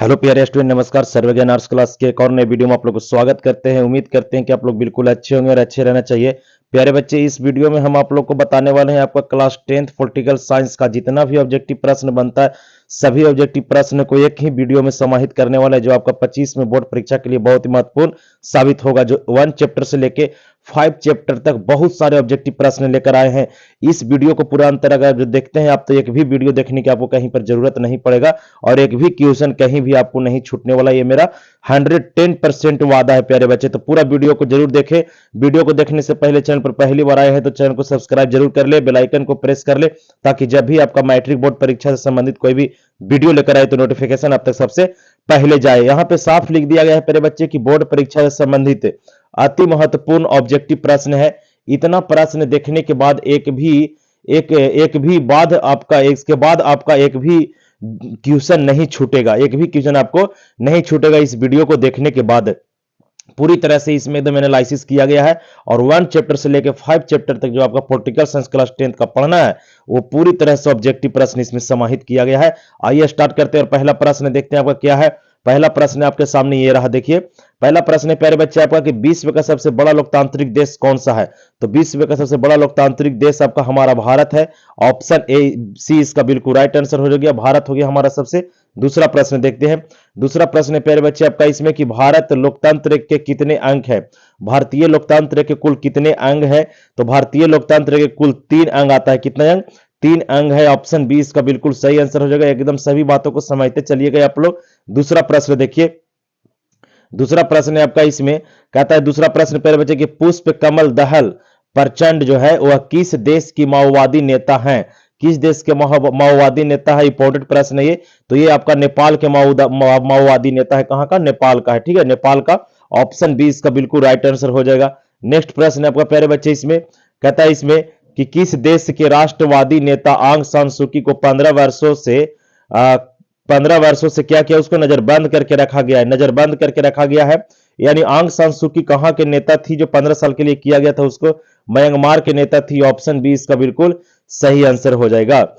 Hello प्यारे student, नमस्कार। सर्वज्ञान arts class के एक और नए वीडियो में आप लोग को स्वागत करते हैं। उम्मीद करते हैं कि आप लोग बिल्कुल अच्छे होंगे और अच्छे रहना चाहिए। प्यारे बच्चे, इस वीडियो में हम आप लोग को बताने वाले हैं आपका क्लास 10th पॉलिटिकल साइंस का जितना भी ऑब्जेक्टिव प्रश्न बनता है, सभी ऑब्जेक्टिव प्रश्न को एक ही वीडियो में समाहित करने वाला है, जो आपका 25 में बोर्ड परीक्षा के लिए बहुत ही महत्वपूर्ण साबित होगा। जो 1 चैप्टर से लेके 5 चैप्टर तक बहुत सारे ऑब्जेक्टिव प्रश्न लेकर आए हैं। इस वीडियो को पूरा अंतर अगर देखते हैं आप, तो एक भी वीडियो देखने की आपको कहीं पर जरूरत नहीं पड़ेगा और एक भी क्वेश्चन कहीं भी आपको नहीं छूटने वाला। ये मेरा 110% वादा है प्यारे बच्चे। तो पूरा वीडियो को जरूर देखें। वीडियो को देखने से पहले चैनल पर पहली बार आए हैं तो चैनल को सब्सक्राइब जरूर कर ले, बेल आइकन को प्रेस कर ले, ताकि जब भी आपका मैट्रिक बोर्ड परीक्षा से संबंधित कोई भी वीडियो लेकर आए तो नोटिफिकेशन आप तक सबसे पहले जाए। यहां पे साफ लिख दिया गया है प्यारे बच्चे की बोर्ड परीक्षा से संबंधित अति महत्वपूर्ण ऑब्जेक्टिव प्रश्न है। इतना प्रश्न देखने के बाद एक भी बाद आपका इसके बाद आपका एक भी क्वेश्चन नहीं छूटेगा, एक भी क्वेश्चन आपको नहीं छूटेगा। इस वीडियो को देखने के बाद पूरी तरह से इसमें एकदम एनालिसिस किया गया है और 1 चैप्टर से लेकर 5 चैप्टर तक जो आपका पॉलिटिकल साइंस क्लास 10th का पढ़ना है, वो पूरी तरह से ऑब्जेक्टिव प्रश्न इसमें समाहित किया गया है। आइए स्टार्ट करते हैं और पहला प्रश्न देखते हैं आपका क्या है। पहला प्रश्न आपके सामने ये रहा, देखिए। पहला प्रश्न है प्यारे बच्चे आपका कि विश्व का सबसे बड़ा लोकतांत्रिक देश कौन सा है। तो विश्व का सबसे बड़ा लोकतांत्रिक देश आपका हमारा भारत है। ऑप्शन ए सी इसका बिल्कुल राइट आंसर हो गया, भारत हो गया हमारा सबसे। दूसरा प्रश्न देखते हैं। दूसरा प्रश्न है प्यारे बच्चे आपका इसमें कि भारत लोकतंत्र के कितने अंग है। भारतीय लोकतंत्र के कुल कितने अंग है। तो भारतीय लोकतंत्र के कुल 3 अंग आता है। कितने अंग? 3 अंग है। ऑप्शन बी इसका बिल्कुल सही आंसर हो जाएगा। एकदम सभी बातों को समझते चलिएगा आप लोग। दूसरा प्रश्न देखिए। दूसरा प्रश्न है आपका इसमें, कहता है दूसरा प्रश्न प्यारे बच्चे कि पुष्प कमल दहल प्रचंड जो है वह किस देश की माओवादी नेता हैं। किस देश के माओवादी नेता है? इंपॉर्टेंट प्रश्न है ये। तो ये आपका नेपाल के माओवादी नेता है। कहां का? नेपाल का है। ठीक है, नेपाल का। ऑप्शन बी इसका बिल्कुल राइट आंसर हो जाएगा। नेक्स्ट प्रश्न है आपका प्यारे बच्चे इसमें, कहता है इसमें कि किस देश के राष्ट्रवादी नेता आंग सान सूकी को 15 वर्षों से क्या किया? उसको नजरबंद करके रखा गया है। नजरबंद करके रखा गया है, यानी आंग सान सूकी कहां के नेता थी जो 15 साल के लिए किया गया था उसको? म्यांमार के नेता थी। ऑप्शन बी इसका बिल्कुल सही आंसर हो जाएगा।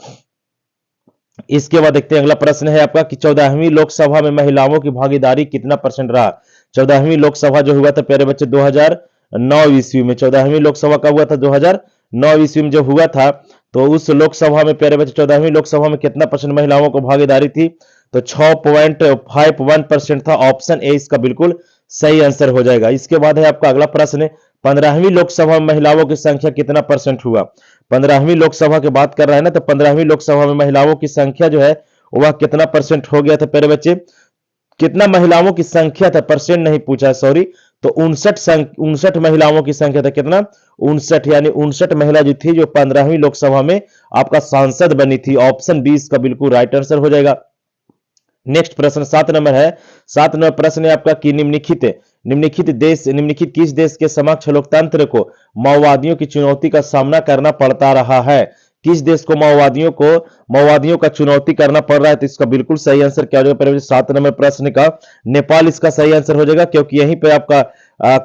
इसके बाद देखते हैं अगला प्रश्न है आपका कि 14वीं लोकसभा में महिलाओं की भागीदारी कितना परसेंट रहा। 14वीं लोकसभा जो हुआ था प्यारे बच्चे 2009 ईस्वी में। 14वीं लोकसभा कब हुआ था? 2009 ईस्वी में जो हुआ था, तो उस लोकसभा में प्यारे बच्चे 14वीं लोकसभा में कितना परसेंट महिलाओं को भागीदारी थी? तो 6.51% था। ऑप्शन ए इसका बिल्कुल सही आंसर हो जाएगा। इसके बाद है आपका अगला प्रश्न, 15वीं लोकसभा में महिलाओं की संख्या कितना परसेंट हुआ। 15वीं लोकसभा की बात कर रहे हैं ना, तो 15वीं लोकसभा में महिलाओं की संख्या जो है वह कितना परसेंट हो गया था प्यारे बच्चे? कितना महिलाओं की संख्या था, परसेंट नहीं पूछा है, सॉरी। तो 59 महिलाओं की संख्या था। कितना? 59, यानी 59 महिला जो थी जो 15वीं लोकसभा में आपका सांसद बनी थी। ऑप्शन बी इसका बिल्कुल राइट आंसर हो जाएगा। नेक्स्ट प्रश्न 7 नंबर है। 7 नंबर प्रश्न है आपका कि निम्नलिखित किस देश के समक्ष लोकतंत्र को माओवादियों की चुनौती का सामना करना पड़ता रहा है। किस देश को माओवादियों का चुनौती करना पड़ रहा है? तो इसका बिल्कुल सही आंसर क्या हो जाएगा? 7 नंबर प्रश्न का नेपाल इसका सही आंसर हो जाएगा, क्योंकि यहीं पे आपका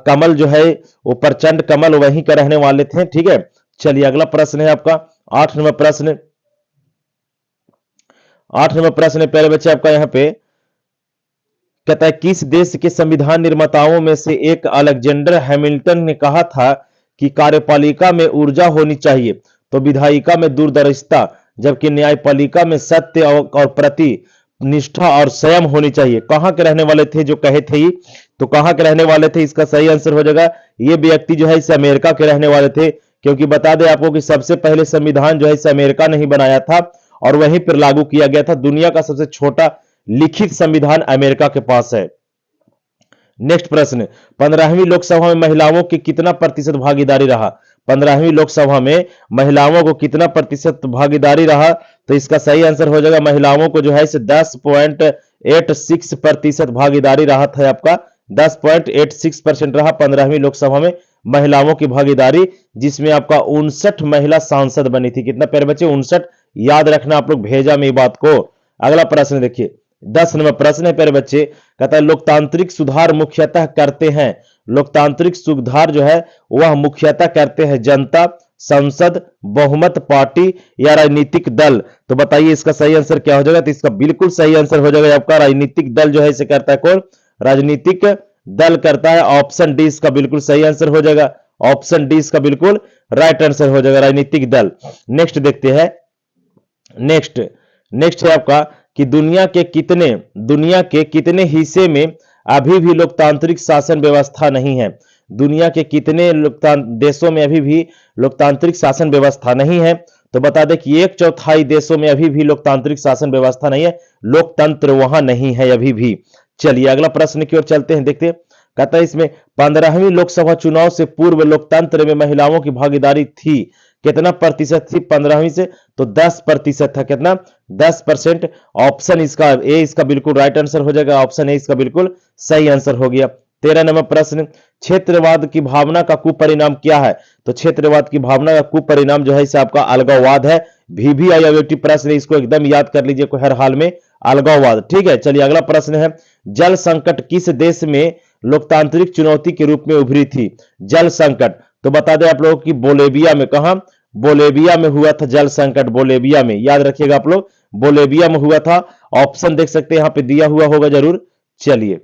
कमल जो है वो प्रचंड कमल वहीं का रहने वाले थे। ठीक है, चलिए अगला प्रश्न है आपका 8 नंबर प्रश्न। 8 नंबर प्रश्न है प्यारे बच्चे आपका यहाँ पे, कहता है किस देश के संविधान निर्माताओं में से एक अलेक्जेंडर हैमिल्टन ने कहा था कि कार्यपालिका में ऊर्जा होनी चाहिए तो विधायिका में दूरदर्शिता, जबकि न्यायपालिका में सत्य और प्रति निष्ठा और संयम होनी चाहिए। कहां के रहने वाले थे जो कहे थे? तो कहां के रहने वाले थे? इसका सही आंसर हो जाएगा। ये व्यक्ति जो है इसे अमेरिका के रहने वाले थे, क्योंकि बता दें आपको कि सबसे पहले संविधान जो है इसे अमेरिका ने ही बनाया था और वहीं पर लागू किया गया था। दुनिया का सबसे छोटा लिखित संविधान अमेरिका के पास है। नेक्स्ट प्रश्न, 15वीं लोकसभा में महिलाओं की कितना प्रतिशत भागीदारी रहा। 15वीं लोकसभा में महिलाओं को कितना प्रतिशत भागीदारी रहा? तो इसका सही आंसर हो जाएगा महिलाओं को जो है इसे 10.86% भागीदारी रहा था। आपका 10.86% रहा 15वीं लोकसभा में महिलाओं की भागीदारी, जिसमें आपका 59 महिला सांसद बनी थी। कितना प्यारे बच्चे? 59। याद रखना आप लोग भेजा में बात को। अगला प्रश्न देखिए 10 नंबर प्रश्न है प्यारे बच्चे, कहता है लोकतांत्रिक सुधार मुख्यतः करते हैं। लोकतांत्रिक सुधार जो है वह मुख्यतः करते हैं जनता, संसद, बहुमत, पार्टी या राजनीतिक दल। तो बताइए इसका सही आंसर क्या हो जाएगा। तो इसका बिल्कुल सही आंसर हो जाएगा आपका राजनीतिक दल जो है इसे करता है कौन, राजनीतिक दल करता है। ऑप्शन डी इसका बिल्कुल सही आंसर हो जाएगा। ऑप्शन डी इसका बिल्कुल राइट आंसर हो जाएगा, राजनीतिक दल। नेक्स्ट देखते हैं। नेक्स्ट नेक्स्ट है आपका कि दुनिया के कितने हिस्से में अभी भी लोकतांत्रिक शासन व्यवस्था नहीं है। दुनिया के कितने देशों में अभी भी लोकतांत्रिक शासन व्यवस्था नहीं है। तो बता दें कि 1/4 देशों में अभी भी लोकतांत्रिक शासन व्यवस्था नहीं है, लोकतंत्र वहां नहीं है अभी भी। चलिए अगला प्रश्न की ओर चलते हैं, देखते हैं। कहता है इसमें 15वीं लोकसभा चुनाव से पूर्व लोकतंत्र में महिलाओं की भागीदारी थी, कितना प्रतिशत थी 15वीं से, तो 10% था। कितना, 10%। ऑप्शन इसका ए इसका बिल्कुल राइट आंसर हो जाएगा। ऑप्शन ए इसका बिल्कुल सही आंसर हो गया। 13 नंबर प्रश्न, क्षेत्रवाद की भावना का कुपरिणाम क्या है। तो क्षेत्रवाद की भावना का कुपरिणाम जो है इसे आपका अलगाववाद है। VVI ऑब्जेक्टिव प्रश्न, इसको एकदम याद कर लीजिए हर हाल में, अलगाववाद। ठीक है, चलिए अगला प्रश्न है, जल संकट किस देश में लोकतांत्रिक चुनौती के रूप में उभरी थी। जल संकट, तो बता दें आप लोगों की बोलेविया में, कहा, बोलेविया में हुआ था जल संकट, बोलेविया में, याद रखिएगा आप लोग, बोलेविया में हुआ था। ऑप्शन देख सकते हैं यहां पे दिया हुआ होगा जरूर। चलिए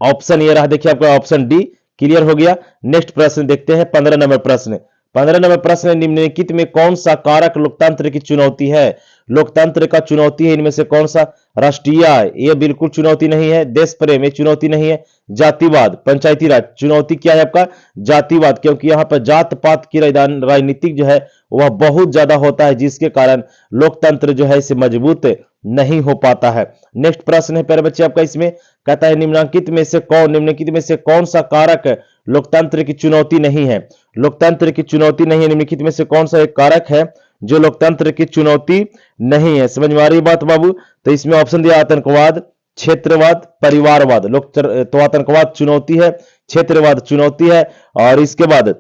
ऑप्शन ये रहा, देखिए आपका ऑप्शन डी क्लियर हो गया। नेक्स्ट प्रश्न देखते हैं 15 नंबर प्रश्न। 15 नंबर प्रश्न, निम्नलिखित में कौन सा कारक लोकतंत्र की चुनौती है। लोकतंत्र का चुनौती है इनमें से कौन सा। राष्ट्रीय आय, ये बिल्कुल चुनौती नहीं है। देश प्रेम, ये चुनौती नहीं है। जातिवाद, पंचायती राज, चुनौती क्या है आपका, जातिवाद, क्योंकि यहाँ पर जात पात की राजनीतिक जो है वह बहुत ज्यादा होता है, जिसके कारण लोकतंत्र जो है इसे मजबूत नहीं हो पाता है। नेक्स्ट प्रश्न है प्यारे बच्चे आपका, इसमें कहता है निम्नलिखित में से कौन सा कारक लोकतंत्र की चुनौती नहीं है। लोकतंत्र की चुनौती नहीं है, निम्नलिखित में से कौन सा एक कारक है जो लोकतंत्र की चुनौती नहीं है। समझ में आ रही बात बाबू। तो इसमें ऑप्शन दिया आतंकवाद, क्षेत्रवाद, परिवारवाद। तो आतंकवाद चुनौती है, क्षेत्रवाद चुनौती है, और इसके बाद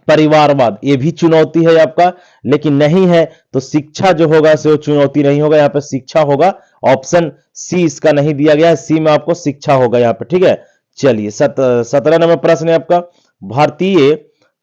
परिवारवाद ये भी चुनौती है आपका, लेकिन नहीं है तो शिक्षा जो होगा सो चुनौती नहीं होगा। यहाँ पे शिक्षा होगा, ऑप्शन सी इसका नहीं दिया गया है, सी में आपको शिक्षा होगा यहाँ पे। ठीक है, चलिए 17 नंबर प्रश्न है आपका,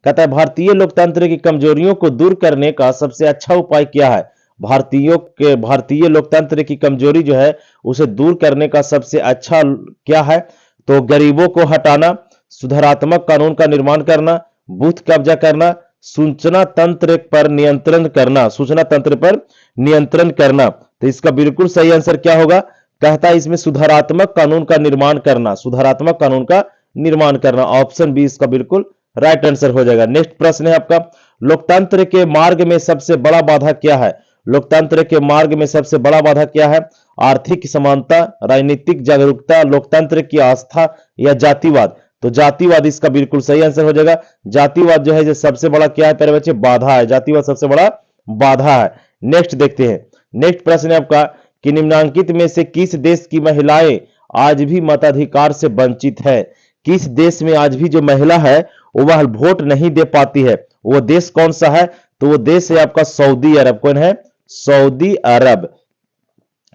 कहता है भारतीय लोकतंत्र की कमजोरियों को दूर करने का सबसे अच्छा उपाय क्या है। भारतीय लोकतंत्र की कमजोरी जो है उसे दूर करने का सबसे अच्छा क्या है। तो गरीबों को हटाना, सुधारात्मक कानून का निर्माण करना, बूथ कब्जा करना, सूचना तंत्र पर नियंत्रण करना, सूचना तंत्र पर नियंत्रण करना। तो इसका बिल्कुल सही आंसर क्या होगा, कहता है इसमें सुधारात्मक कानून का निर्माण करना, सुधारात्मक कानून का निर्माण करना। ऑप्शन बी इसका बिल्कुल राइट आंसर हो जाएगा। नेक्स्ट प्रश्न है आपका, लोकतंत्र के मार्ग में सबसे बड़ा बाधा क्या है। लोकतंत्र के मार्ग में सबसे बड़ा बाधा क्या है। आर्थिक समानता, राजनीतिक जागरूकता, लोकतंत्र की आस्था या जातिवाद। तो जातिवाद इसका बिल्कुल सही आंसर हो जाएगा। जातिवाद जो है जो सबसे बड़ा क्या है प्यारे बच्चे, बाधा है। जातिवाद सबसे बड़ा बाधा है। नेक्स्ट देखते हैं। नेक्स्ट प्रश्न है आपका कि निम्नांकित में से किस देश की महिलाएं आज भी मताधिकार से वंचित है। किस देश में आज भी जो महिला है वह वोट नहीं दे पाती है, वो देश कौन सा है। तो वो देश है आपका सऊदी अरब। कौन है, सऊदी अरब।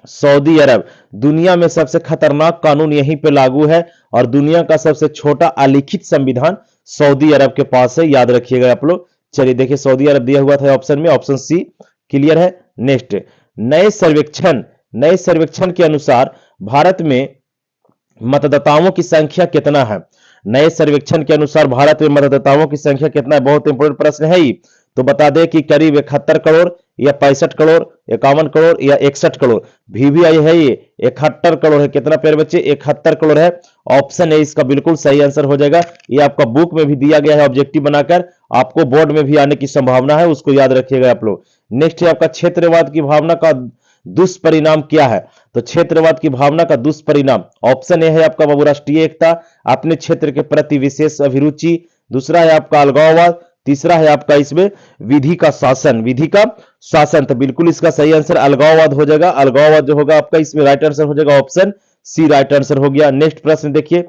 सऊदी अरब, दुनिया में सबसे खतरनाक कानून यहीं पे लागू है, और दुनिया का सबसे छोटा अलिखित संविधान सऊदी अरब के पास है, याद रखिएगा आप लोग। चलिए देखिए सऊदी अरब दिया हुआ था ऑप्शन में, ऑप्शन सी क्लियर है। नेक्स्ट, नए सर्वेक्षण के अनुसार भारत में मतदाताओं की संख्या कितना है। नए सर्वेक्षण के अनुसार भारत में मतदाताओं की संख्या कितना है, बहुत इंपोर्टेंट प्रश्न है ही। तो बता दें कि करीब 71 करोड़ या 65 करोड़, 51 करोड़ या 61 करोड़। VVI है ये 71 करोड़ है। कितना प्यारे बच्चे, 71 करोड़ है। ऑप्शन है इसका बिल्कुल सही आंसर हो जाएगा। ये आपका बुक में भी दिया गया है ऑब्जेक्टिव बनाकर, आपको बोर्ड में भी आने की संभावना है, उसको याद रखिएगा आप लोग। नेक्स्ट है आपका क्षेत्रवाद की भावना का दुष्परिणाम क्या है। तो क्षेत्रवाद की भावना का दुष्परिणाम, ऑप्शन ए है आपका बाबू राष्ट्रीय एकता, अपने क्षेत्र के प्रति विशेष अभिरुचि। दूसरा है आपका अलगाववाद। तीसरा है आपका इसमें विधि का शासन। तो बिल्कुल इसका सही आंसर अलगाववाद हो जाएगा। अलगाववाद जो होगा आपका इसमें राइट आंसर हो जाएगा, ऑप्शन सी राइट आंसर हो गया। नेक्स्ट प्रश्न देखिए।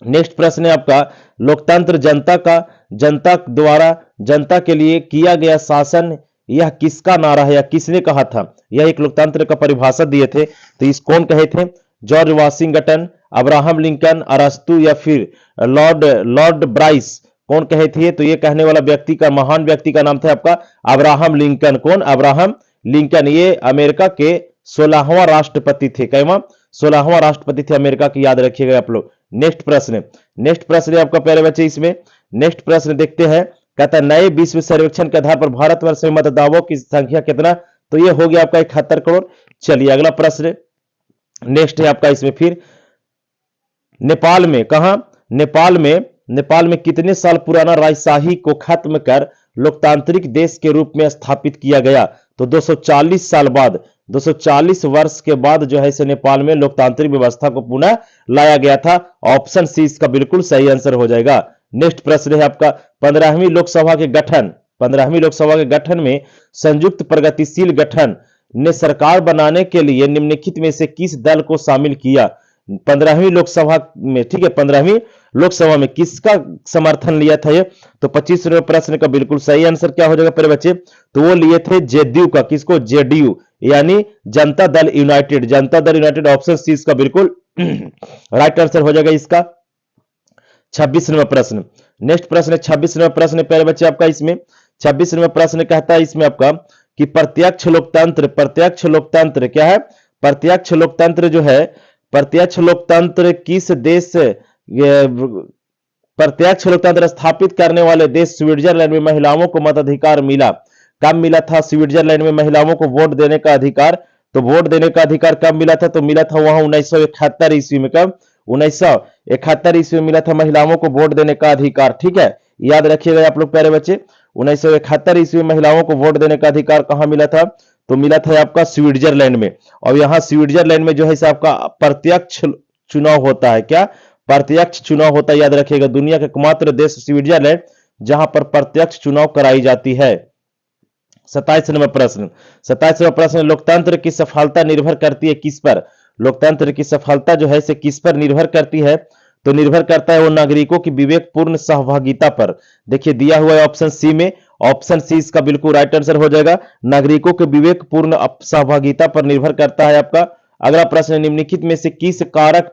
नेक्स्ट प्रश्न है आपका, लोकतंत्र जनता द्वारा जनता के लिए किया गया शासन, यह किसका नारा है या किसने कहा था। यह एक लोकतंत्र का परिभाषा दिए थे, तो इस कौन कहे थे, जॉर्ज वाशिंगटन, अब्राहम लिंकन, अरस्तु या फिर लॉर्ड ब्राइस। कौन कहे थे? तो ये कहने वाला व्यक्ति का, महान व्यक्ति का नाम था आपका अब्राहम लिंकन। कौन? Abraham Lincoln. ये अमेरिका के 16वां राष्ट्रपति थे। कैवा? 16वां राष्ट्रपति थे अमेरिका की, याद रखिएगा आप लोग। नेक्स्ट प्रश्न, नेक्स्ट प्रश्न आपका प्यारे बच्चे, इसमें नेक्स्ट प्रश्न देखते हैं। कहता है नए विश्व सर्वेक्षण के आधार पर भारतवर्ष में मतदाताओं की संख्या कितना? तो ये हो गया आपका 71 करोड़। चलिए अगला प्रश्न नेक्स्ट है आपका इसमें फिर, नेपाल में, कहा? नेपाल में कितने साल पुराना राजशाही को खत्म कर लोकतांत्रिक देश के रूप में स्थापित किया गया? तो 240 साल बाद, 240 वर्ष के बाद जो है इसे नेपाल में लोकतांत्रिक व्यवस्था को पुनः लाया गया था। ऑप्शन सी इसका बिल्कुल सही आंसर हो जाएगा। नेक्स्ट प्रश्न है आपका 15वीं लोकसभा के गठन, 15वीं लोकसभा के गठन में संयुक्त प्रगतिशील गठन ने सरकार बनाने के लिए निम्नलिखित में से किस दल को शामिल किया? 15वीं लोकसभा में, ठीक है, 15वीं लोकसभा में किसका समर्थन लिया था ये? तो 25वें प्रश्न का बिल्कुल सही आंसर क्या हो जाएगा प्यारे बच्चे? तो वो लिए थे जेडीयू का। किसको? जेडीयू, यानी Janata Dal United, Janata Dal United. Option C इसका बिल्कुल राइट आंसर हो जाएगा इसका। 26वां प्रश्न, नेक्स्ट प्रश्न है 26वां प्रश्न प्यारे बच्चे आपका इसमें। 26वां प्रश्न कहता है इसमें आपका कि प्रत्यक्ष लोकतंत्र, प्रत्यक्ष लोकतंत्र क्या है? प्रत्यक्ष लोकतंत्र जो है, प्रत्यक्ष लोकतंत्र किस देश, प्रत्यक्ष लोकतंत्र स्थापित करने वाले देश स्विट्जरलैंड में महिलाओं को मताधिकार मिला। कब मिला था स्विट्जरलैंड में महिलाओं को वोट देने का अधिकार? तो वोट देने का अधिकार कब मिला था? तो मिला था वहां 1971 ईस्वी में। कब? 1971 ईस्वी में मिला था महिलाओं को वोट देने का अधिकार। ठीक है, याद रखिएगा आप लोग प्यारे बच्चे, 1971 ईस्वी में महिलाओं को वोट देने का अधिकार कहां मिला था? तो मिला था आपका स्विट्जरलैंड में। और यहां स्विट्जरलैंड में जो है आपका प्रत्यक्ष चुनाव होता है। क्या? प्रत्यक्ष चुनाव होता है, याद रखिएगा। दुनिया का एकमात्र देश स्विट्जरलैंड जहां पर प्रत्यक्ष चुनाव कराई जाती है। 27वां प्रश्न, 27वां प्रश्न, लोकतंत्र की सफलता निर्भर करती है किस पर? लोकतंत्र की सफलता जो है इसे किस पर निर्भर करती है? तो निर्भर करता है वो नागरिकों की विवेकपूर्ण सहभागिता पर। देखिए दिया हुआ है ऑप्शन सी में, ऑप्शन सी इसका बिल्कुल राइट आंसर हो जाएगा। नागरिकों के विवेकपूर्ण सहभागिता पर निर्भर करता है आपका। अगला प्रश्न, निम्नलिखित में से किस कारक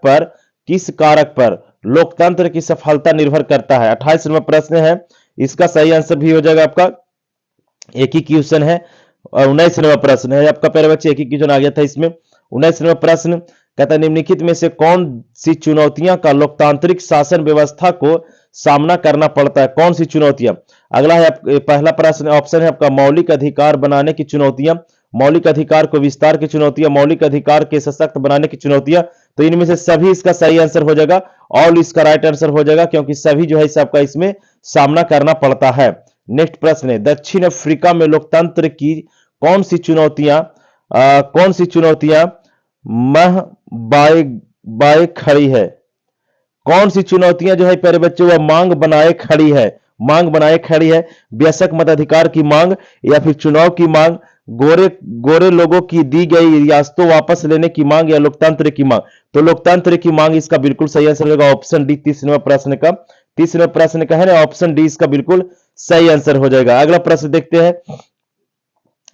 पर लोकतंत्र की सफलता निर्भर करता है? 28वां प्रश्न है, इसका सही आंसर भी हो जाएगा आपका। एक ही क्वेश्चन है। 19वां प्रश्न है आपका प्यारे बच्चे, एक ही क्वेश्चन आ गया था इसमें। 19वां प्रश्न कहता है निम्नलिखित में से कौन सी चुनौतियां का लोकतांत्रिक शासन व्यवस्था को सामना करना पड़ता है? कौन सी चुनौतियां? अगला है पहला प्रश्न, ऑप्शन है आपका मौलिक अधिकार बनाने की चुनौतियां, मौलिक अधिकार को विस्तार की चुनौतियां, मौलिक अधिकार के सशक्त बनाने की चुनौतियां। तो इनमें से सभी इसका सही आंसर हो जाएगा। ऑल इसका राइट आंसर हो जाएगा, क्योंकि सभी जो है आपका इसमें सामना करना पड़ता है। नेक्स्ट प्रश्न है, दक्षिण अफ्रीका में लोकतंत्र की कौन सी चुनौतियां मह बाए खड़ी है? कौन सी चुनौतियां जो है प्यारे बच्चों वह मांग बनाए खड़ी है? मांग बनाए खड़ी है, बेशक मताधिकार की मांग, या फिर चुनाव की मांग, गोरे लोगों की दी गई रियासतों वापस लेने की मांग, या लोकतंत्र की मांग? तो लोकतंत्र की मांग इसका बिल्कुल सही आंसर होगा। ऑप्शन डी 30वें प्रश्न का, 30वें प्रश्न का है ना, ऑप्शन डी इसका बिल्कुल सही आंसर हो जाएगा। अगला प्रश्न देखते हैं।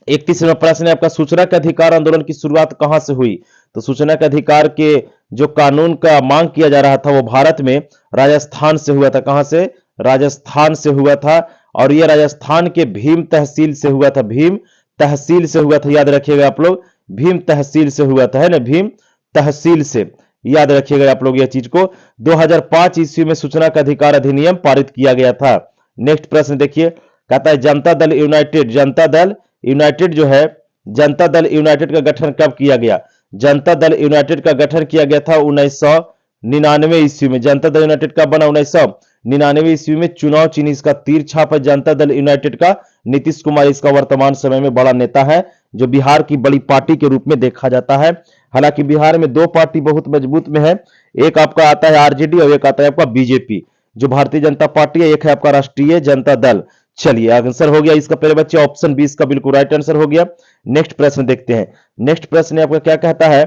31वां प्रश्न है आपका, सूचना के अधिकार आंदोलन की शुरुआत कहां से हुई? तो सूचना के अधिकार के जो कानून का मांग किया जा रहा था वो भारत में राजस्थान से हुआ था। कहां से? राजस्थान से हुआ था। और यह राजस्थान के भीम तहसील से हुआ था। भीम तहसील से हुआ था, याद रखिएगा आप लोग, भीम तहसील से हुआ था, है ना, भीम तहसील से। याद रखिएगा आप लोग यह चीज को। 2005 ईस्वी में सूचना का अधिकार अधिनियम पारित किया गया था। नेक्स्ट प्रश्न देखिए, कहता है जनता दल यूनाइटेड, जनता दल यूनाइटेड जो है, जनता दल यूनाइटेड का गठन कब किया गया? जनता दल यूनाइटेड का गठन किया गया था 1999 ईस्वी में। जनता दल यूनाइटेड कब बना? 1999 ईस्वी में। चुनाव चिन्ह इसका तीर छाप है जनता दल यूनाइटेड का। नीतीश कुमार इसका वर्तमान समय में बड़ा नेता है, जो बिहार की बड़ी पार्टी के रूप में देखा जाता है। हालांकि बिहार में दो पार्टी बहुत मजबूत में है, एक आपका आता है आरजेडी और एक आता है आपका बीजेपी, जो भारतीय जनता पार्टी है। एक है आपका राष्ट्रीय जनता दल। चलिए आंसर हो गया इसका प्यारे बच्चे, ऑप्शन बी इसका बिल्कुल राइट आंसर हो गया। नेक्स्ट प्रश्न देखते हैं। नेक्स्ट प्रश्न आपका क्या कहता है?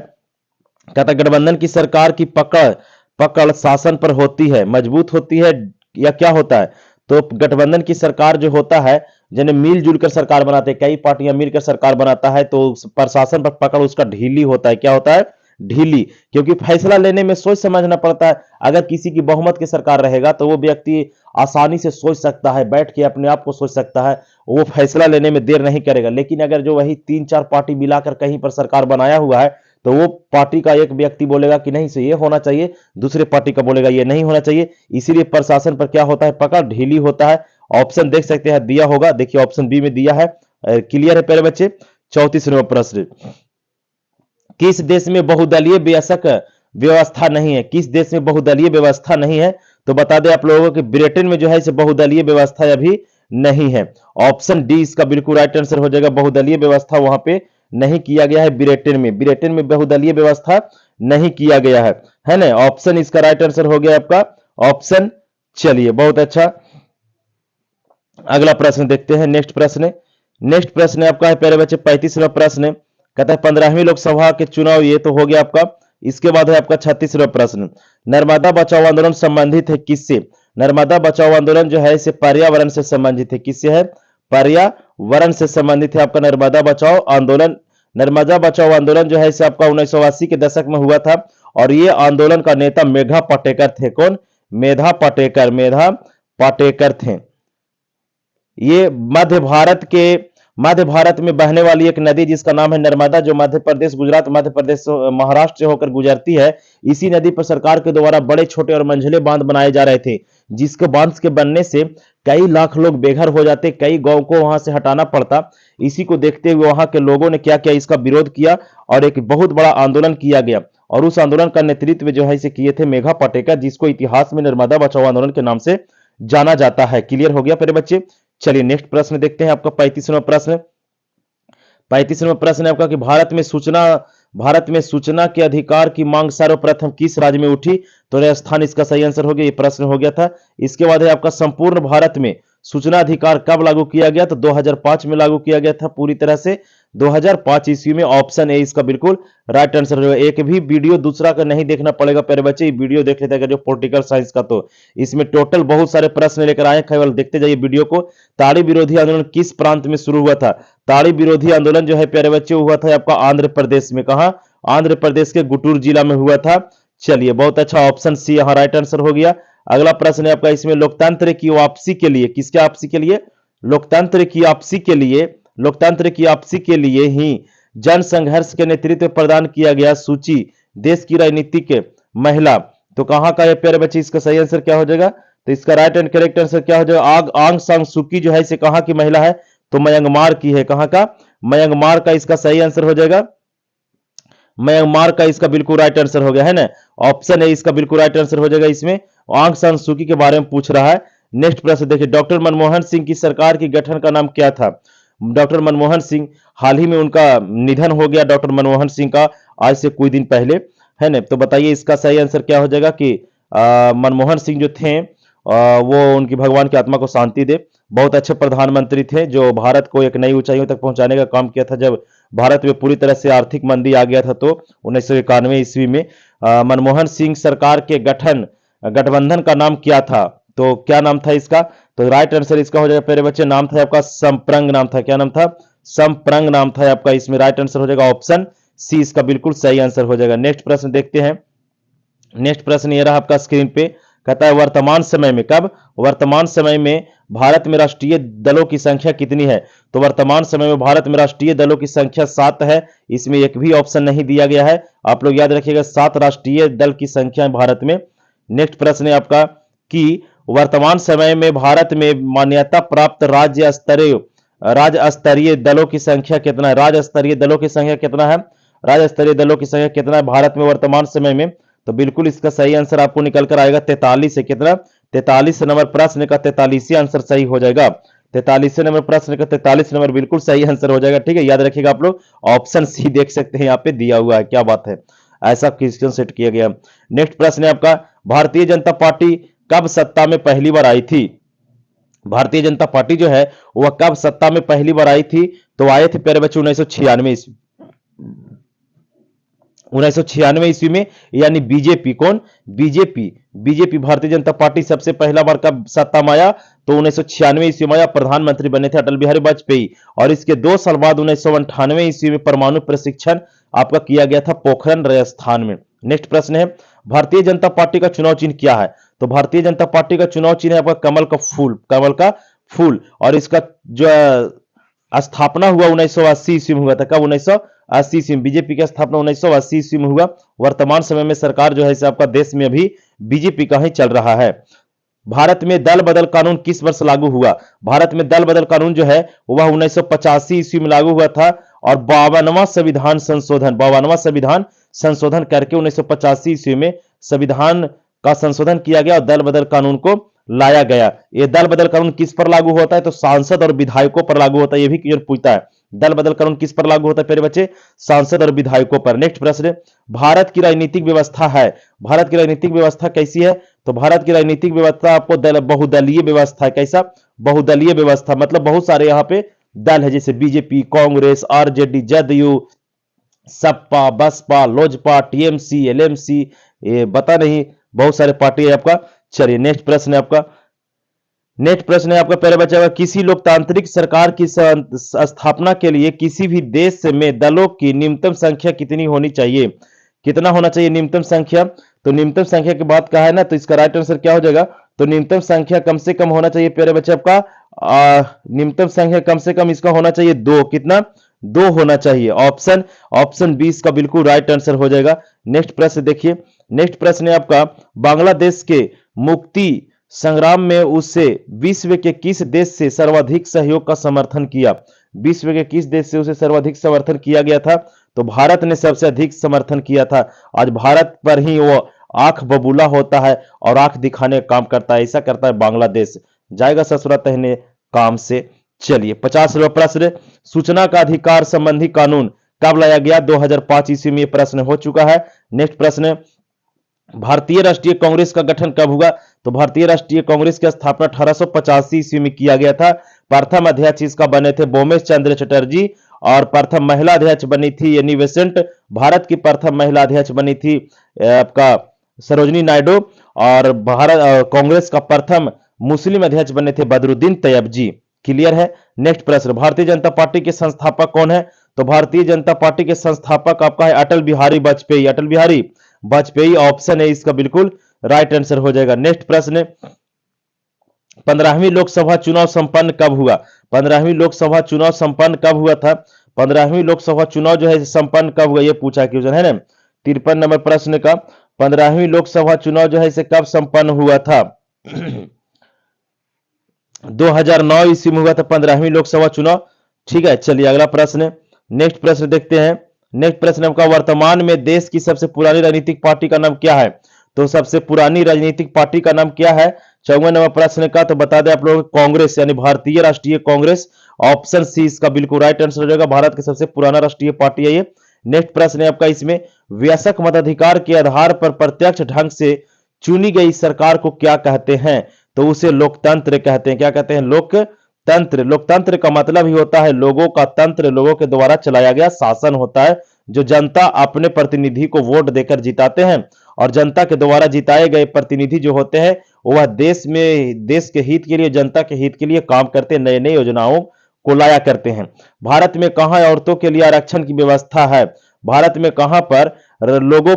कहता गठबंधन की सरकार की पकड़ शासन पर होती है, मजबूत होती है, या क्या होता है? तो गठबंधन की सरकार जो होता है, जिन्हें मिलजुल कर सरकार बनाते हैं, कई पार्टियां मिलकर सरकार बनाता है, तो प्रशासन पर पकड़ उसका ढीली होता है। क्या होता है? ढीली, क्योंकि फैसला लेने में सोच समझना पड़ता है। अगर किसी की बहुमत की सरकार रहेगा तो वो व्यक्ति आसानी से सोच सकता है, बैठ के अपने आप को सोच सकता है, वो फैसला लेने में देर नहीं करेगा। लेकिन अगर जो वही 3-4 पार्टी मिलाकर कहीं पर सरकार बनाया हुआ है, तो वो पार्टी का एक व्यक्ति बोलेगा कि नहीं से ये होना चाहिए, दूसरे पार्टी का बोलेगा ये नहीं होना चाहिए। इसीलिए प्रशासन पर क्या होता है, पकड़ ढीली होता है। ऑप्शन देख सकते हैं, दिया होगा, देखिए ऑप्शन बी में दिया है। क्लियर है प्यारे बच्चे। 34वां प्रश्न, किस देश में बहुदलीय बेशक व्यवस्था नहीं है? किस देश में बहुदलीय व्यवस्था नहीं है? तो बता दें आप लोगों को कि ब्रिटेन में जो है इसे बहुदलीय व्यवस्था अभी नहीं है। ऑप्शन डी इसका बिल्कुल राइट आंसर हो जाएगा। बहुदलीय व्यवस्था वहां पे नहीं किया गया है ब्रिटेन में। ब्रिटेन में बहुदलीय व्यवस्था नहीं किया गया है ना। ऑप्शन इसका राइट आंसर हो गया आपका ऑप्शन। चलिए बहुत अच्छा, अगला प्रश्न देखते हैं। नेक्स्ट प्रश्न आपका है प्यारे बच्चे 35वां प्रश्न, कहता है 15वीं लोकसभा के चुनाव, ये तो हो गया आपका। इसके बाद है आपका 36वां प्रश्न, नर्मदा बचाओ आंदोलन संबंधित है किससे? नर्मदा बचाओ आंदोलन जो है इसे पर्यावरण से संबंधित है। किससे है? पर्यावरण से संबंधित है आपका नर्मदा बचाओ आंदोलन। नर्मदा बचाओ आंदोलन जो है इसे आपका 1980 के दशक में हुआ था, और ये आंदोलन का नेता मेधा पाटेकर थे। कौन? मेधा पाटेकर थे। ये मध्य भारत में बहने वाली एक नदी जिसका नाम है नर्मदा, जो मध्य प्रदेश, गुजरात, मध्य प्रदेश, महाराष्ट्र से होकर गुजरती है। इसी नदी पर सरकार के द्वारा बड़े छोटे और मंझले बांध बनाए जा रहे थे, जिसके बांध के बनने से कई लाख लोग बेघर हो जाते, कई गांव को वहां से हटाना पड़ता। इसी को देखते हुए वहां के लोगों ने क्या किया, इसका विरोध किया और एक बहुत बड़ा आंदोलन किया गया। और उस आंदोलन का नेतृत्व जो है इसे किए थे मेघा पाटेकर, जिसको इतिहास में नर्मदा बचाओ आंदोलन के नाम से जाना जाता है। क्लियर हो गया प्यारे बच्चे। चलिए नेक्स्ट प्रश्न देखते हैं आपका 35वां प्रश्न। 35वां प्रश्न है आपका कि भारत में सूचना के अधिकार की मांग सर्वप्रथम किस राज्य में उठी? तो राजस्थान इसका सही आंसर हो गया। ये प्रश्न हो गया था। इसके बाद है आपका संपूर्ण भारत में सूचना अधिकार कब लागू किया गया? तो 2005 में लागू किया गया था पूरी तरह से, 2005 ईस्वी में। ऑप्शन ए इसका बिल्कुल राइट आंसर होगा। एक भी वीडियो दूसरा का नहीं देखना पड़ेगा प्यारे बच्चे, ये वीडियो देख लेते हैं जो पॉलिटिकल साइंस का, तो इसमें टोटल बहुत सारे प्रश्न लेकर आए, केवल देखते जाइए वीडियो को। ताड़ी विरोधी आंदोलन किस प्रांत में शुरू हुआ था? ताड़ी विरोधी आंदोलन जो है प्यारे बच्चे हुआ था आपका आंध्र प्रदेश में। कहा? आंध्र प्रदेश के गुटूर जिला में हुआ था। चलिए बहुत अच्छा, ऑप्शन सी यहां राइट आंसर हो गया। अगला प्रश्न है आपका इसमें, लोकतंत्र की वापसी के लिए, किसके आपसी के लिए? लोकतंत्र की आपसी के लिए ही जन संघर्ष के नेतृत्व प्रदान किया गया सूची देश की राजनीतिक महिला। तो कहां का है प्यारे बच्चे? इसका सही आंसर क्या हो जाएगा? तो इसका राइट एंड करेक्ट आंसर क्या हो जाएगा? आंग सान सूकी जो है इसे कहां की महिला है? तो म्यांमार की है। कहां का? म्यांमार का इसका सही आंसर हो जाएगा। म्यांमार का इसका बिल्कुल राइट आंसर हो गया है ना। ऑप्शन है इसका बिल्कुल राइट आंसर हो जाएगा। इसमें आंग सान सूकी के बारे में पूछ रहा है। नेक्स्ट प्रश्न देखिए, डॉक्टर मनमोहन सिंह की सरकार की गठन का नाम क्या था? डॉक्टर मनमोहन सिंह, हाल ही में उनका निधन हो गया डॉक्टर मनमोहन सिंह का, आज से कुछ दिन पहले, है ना। तो बताइए इसका सही आंसर क्या हो जाएगा कि मनमोहन सिंह जो थे वो, उनकी भगवान की आत्मा को शांति दे, बहुत अच्छे प्रधानमंत्री थे जो भारत को एक नई ऊंचाइयों तक पहुंचाने का काम किया था। जब भारत में पूरी तरह से आर्थिक मंदी आ गया था तो 1991 ईस्वी में मनमोहन सिंह सरकार के गठबंधन का नाम क्या था? तो क्या नाम था इसका? तो राइट आंसर इसका हो जाएगा प्यारे बच्चे, नाम था आपका संप्रंग नाम था। क्या नाम था? संप्रंग नाम था आपका। इसमें राइट आंसर हो जाएगा ऑप्शन सी, इसका बिल्कुल सही आंसर हो जाएगा। नेक्स्ट प्रश्न देखते हैं। नेक्स्ट प्रश्न ये रहा आपका स्क्रीन पे, कहता है वर्तमान समय में, कब? वर्तमान समय में भारत में राष्ट्रीय दलों की संख्या कितनी है? तो वर्तमान समय में भारत में राष्ट्रीय दलों की संख्या 7 है। इसमें एक भी ऑप्शन नहीं दिया गया है, आप लोग याद रखिएगा, 7 राष्ट्रीय दल की संख्या है भारत में। नेक्स्ट प्रश्न है आपका कि वर्तमान समय में भारत में मान्यता प्राप्त राज्य स्तरीय दलों की संख्या कितना है? राज्य स्तरीय दलों की संख्या कितना है? राज्य स्तरीय दलों की संख्या कितना है भारत में वर्तमान समय में? तो बिल्कुल इसका सही आंसर आपको निकल कर आएगा 43 है। कितना? 43 नंबर प्रश्न का 43 आंसर सही हो जाएगा। 43 नंबर प्रश्न का 43 नंबर बिल्कुल सही आंसर हो जाएगा। ठीक है, याद रखिएगा आप लोग, ऑप्शन सी देख सकते हैं यहाँ पे दिया हुआ है। क्या बात है, ऐसा क्वेश्चन सेट किया गया। नेक्स्ट प्रश्न है आपका, भारतीय जनता पार्टी कब सत्ता में पहली बार आई थी? भारतीय जनता पार्टी जो है वह कब सत्ता में पहली बार आई थी? तो आए थे प्यारे बच्चे 1996 1996 ईस्वी में, यानी बीजेपी कौन, बीजेपी भारतीय जनता पार्टी सबसे पहला बार कब सत्ता में आया, तो 1996 ईस्वी में आया। प्रधानमंत्री बने थे अटल बिहारी वाजपेयी, और इसके 2 साल बाद 1998 ईस्वी में परमाणु प्रशिक्षण आपका किया गया था पोखरण राजस्थान में। नेक्स्ट प्रश्न है, भारतीय जनता पार्टी का चुनाव चिन्ह क्या है, तो भारतीय जनता पार्टी का चुनाव चिन्ह है आपका कमल का फूल, कमल का फूल। और इसका जो स्थापना हुआ 1980 ईस्वी में हुआ था, कब, 1980 ईस्वी में। बीजेपी की स्थापना 1980 ईस्वी में हुआ। वर्तमान समय में सरकार जो है इसे आपका देश में अभी बीजेपी का ही चल रहा है। भारत में दल बदल कानून किस वर्ष लागू हुआ, भारत में दल बदल कानून जो है वह 1985 ईस्वी में लागू हुआ था, और 52वां संविधान संशोधन करके 1985 ईस्वी में संविधान का संशोधन किया गया और दल बदल कानून को लाया गया। यह दल बदल कानून किस पर लागू होता है, तो सांसद और विधायकों पर लागू होता है। यह भी क्लियर पूछता है, दल बदल कानून किस पर लागू होता है प्यारे बच्चे, सांसद और विधायकों पर। नेक्स्ट प्रश्न, भारत की राजनीतिक व्यवस्था है, भारत की राजनीतिक व्यवस्था कैसी है, तो भारत की राजनीतिक व्यवस्था आपको बहुदलीय व्यवस्था है। कैसा, बहुदलीय व्यवस्था, मतलब बहुत सारे यहाँ पे दल है, जैसे BJP, Congress, RJD, Jadyu, Sapa, Basapa, Lojpa, TMC, LMC, ये बता नहीं, बहुत सारे पार्टी है आपका। चलिए नेक्स्ट प्रश्न है आपका, नेक्स्ट प्रश्न है आपका प्यारे बच्चा, किसी लोकतांत्रिक सरकार की स्थापना के लिए किसी भी देश में दलों की न्यूनतम संख्या कितनी होनी चाहिए, कितना होना चाहिए न्यूनतम संख्या, तो न्यूनतम संख्या की बात कहा है ना, तो इसका राइट आंसर क्या हो जाएगा, तो न्यूनतम संख्या कम से कम होना चाहिए प्यारे बच्चे आपका, न्यूनतम संख्या कम से कम इसका होना चाहिए 2, कितना, 2 होना चाहिए। ऑप्शन 20 का बिल्कुल राइट आंसर हो जाएगा। नेक्स्ट प्रश्न देखिए, नेक्स्ट प्रश्न है आपका, बांग्लादेश के मुक्ति संग्राम में उसे विश्व के किस देश से सर्वाधिक सहयोग का समर्थन किया, विश्व के किस देश से उसे सर्वाधिक समर्थन किया गया था, तो भारत ने सबसे अधिक समर्थन किया था। आज भारत पर ही वो आंख बबूला होता है और आंख दिखाने का काम करता है, ऐसा करता है बांग्लादेश, जाएगा ससुरा तहने काम से। चलिए 50वां प्रश्न, सूचना का अधिकार संबंधी कानून कब लाया गया, 2005 ईस्वी में प्रश्न हो चुका है। नेक्स्ट प्रश्न, भारतीय राष्ट्रीय कांग्रेस का गठन कब हुआ, तो भारतीय राष्ट्रीय कांग्रेस की स्थापना 1885 ईस्वी में किया गया था। प्रथम अध्यक्ष इसका बने थे बोमेश चंद्र चटर्जी, और प्रथम महिला अध्यक्ष बनी थी एनी बेसेंट। भारत की प्रथम महिला अध्यक्ष बनी थी आपका सरोजनी नायडू, और भारत कांग्रेस का प्रथम मुस्लिम अध्यक्ष बने थे बदरुद्दीन तैयबजी। क्लियर है। नेक्स्ट प्रश्न, भारतीय जनता पार्टी के संस्थापक कौन है, तो भारतीय जनता पार्टी के संस्थापक आपका है अटल बिहारी वाजपेयी, अटल बिहारी वाजपेयी ऑप्शन है इसका बिल्कुल राइट आंसर हो जाएगा। नेक्स्ट प्रश्न, 15वीं लोकसभा चुनाव संपन्न कब हुआ, 15वीं लोकसभा चुनाव संपन्न कब हुआ था, 15वीं लोकसभा चुनाव जो है संपन्न कब हुआ, ये पूछा क्वेश्चन है ना। 53 नंबर प्रश्न का 15वीं लोकसभा चुनाव जो है इसे कब संपन्न हुआ था 2009 ईस्वी में हुआ था 15वीं लोकसभा चुनाव। ठीक है, चलिए अगला प्रश्न, नेक्स्ट प्रश्न देखते हैं। नेक्स्ट प्रश्न आपका, वर्तमान में देश की सबसे पुरानी राजनीतिक पार्टी का नाम क्या है, तो सबसे पुरानी राजनीतिक पार्टी का नाम क्या है 54 नंबर प्रश्न का, तो बता दें आप लोग कांग्रेस, यानी भारतीय राष्ट्रीय कांग्रेस, ऑप्शन सी इसका बिल्कुल राइट आंसर हो जाएगा। भारत की सबसे पुराना राष्ट्रीय पार्टी है ये। नेक्स्ट प्रश्न है आपका, इसमें वयस्क मताधिकार के आधार पर प्रत्यक्ष ढंग से चुनी गई सरकार को क्या कहते हैं, तो उसे लोकतंत्र कहते हैं। क्या कहते हैं, लोकतंत्र। लोकतंत्र का मतलब ही होता है लोगों का तंत्र, लोगों के द्वारा चलाया गया शासन होता है, जो जनता अपने प्रतिनिधि को वोट देकर जिताते हैं, और जनता के द्वारा जिताए गए प्रतिनिधि जो होते हैं वह देश में, देश के हित के लिए, जनता के हित के लिए काम करते, नए नए योजनाओं को लाया करते हैं। भारत में कहां औरतों के लिए आरक्षण की व्यवस्था है, भारत में कहां पर लोगों,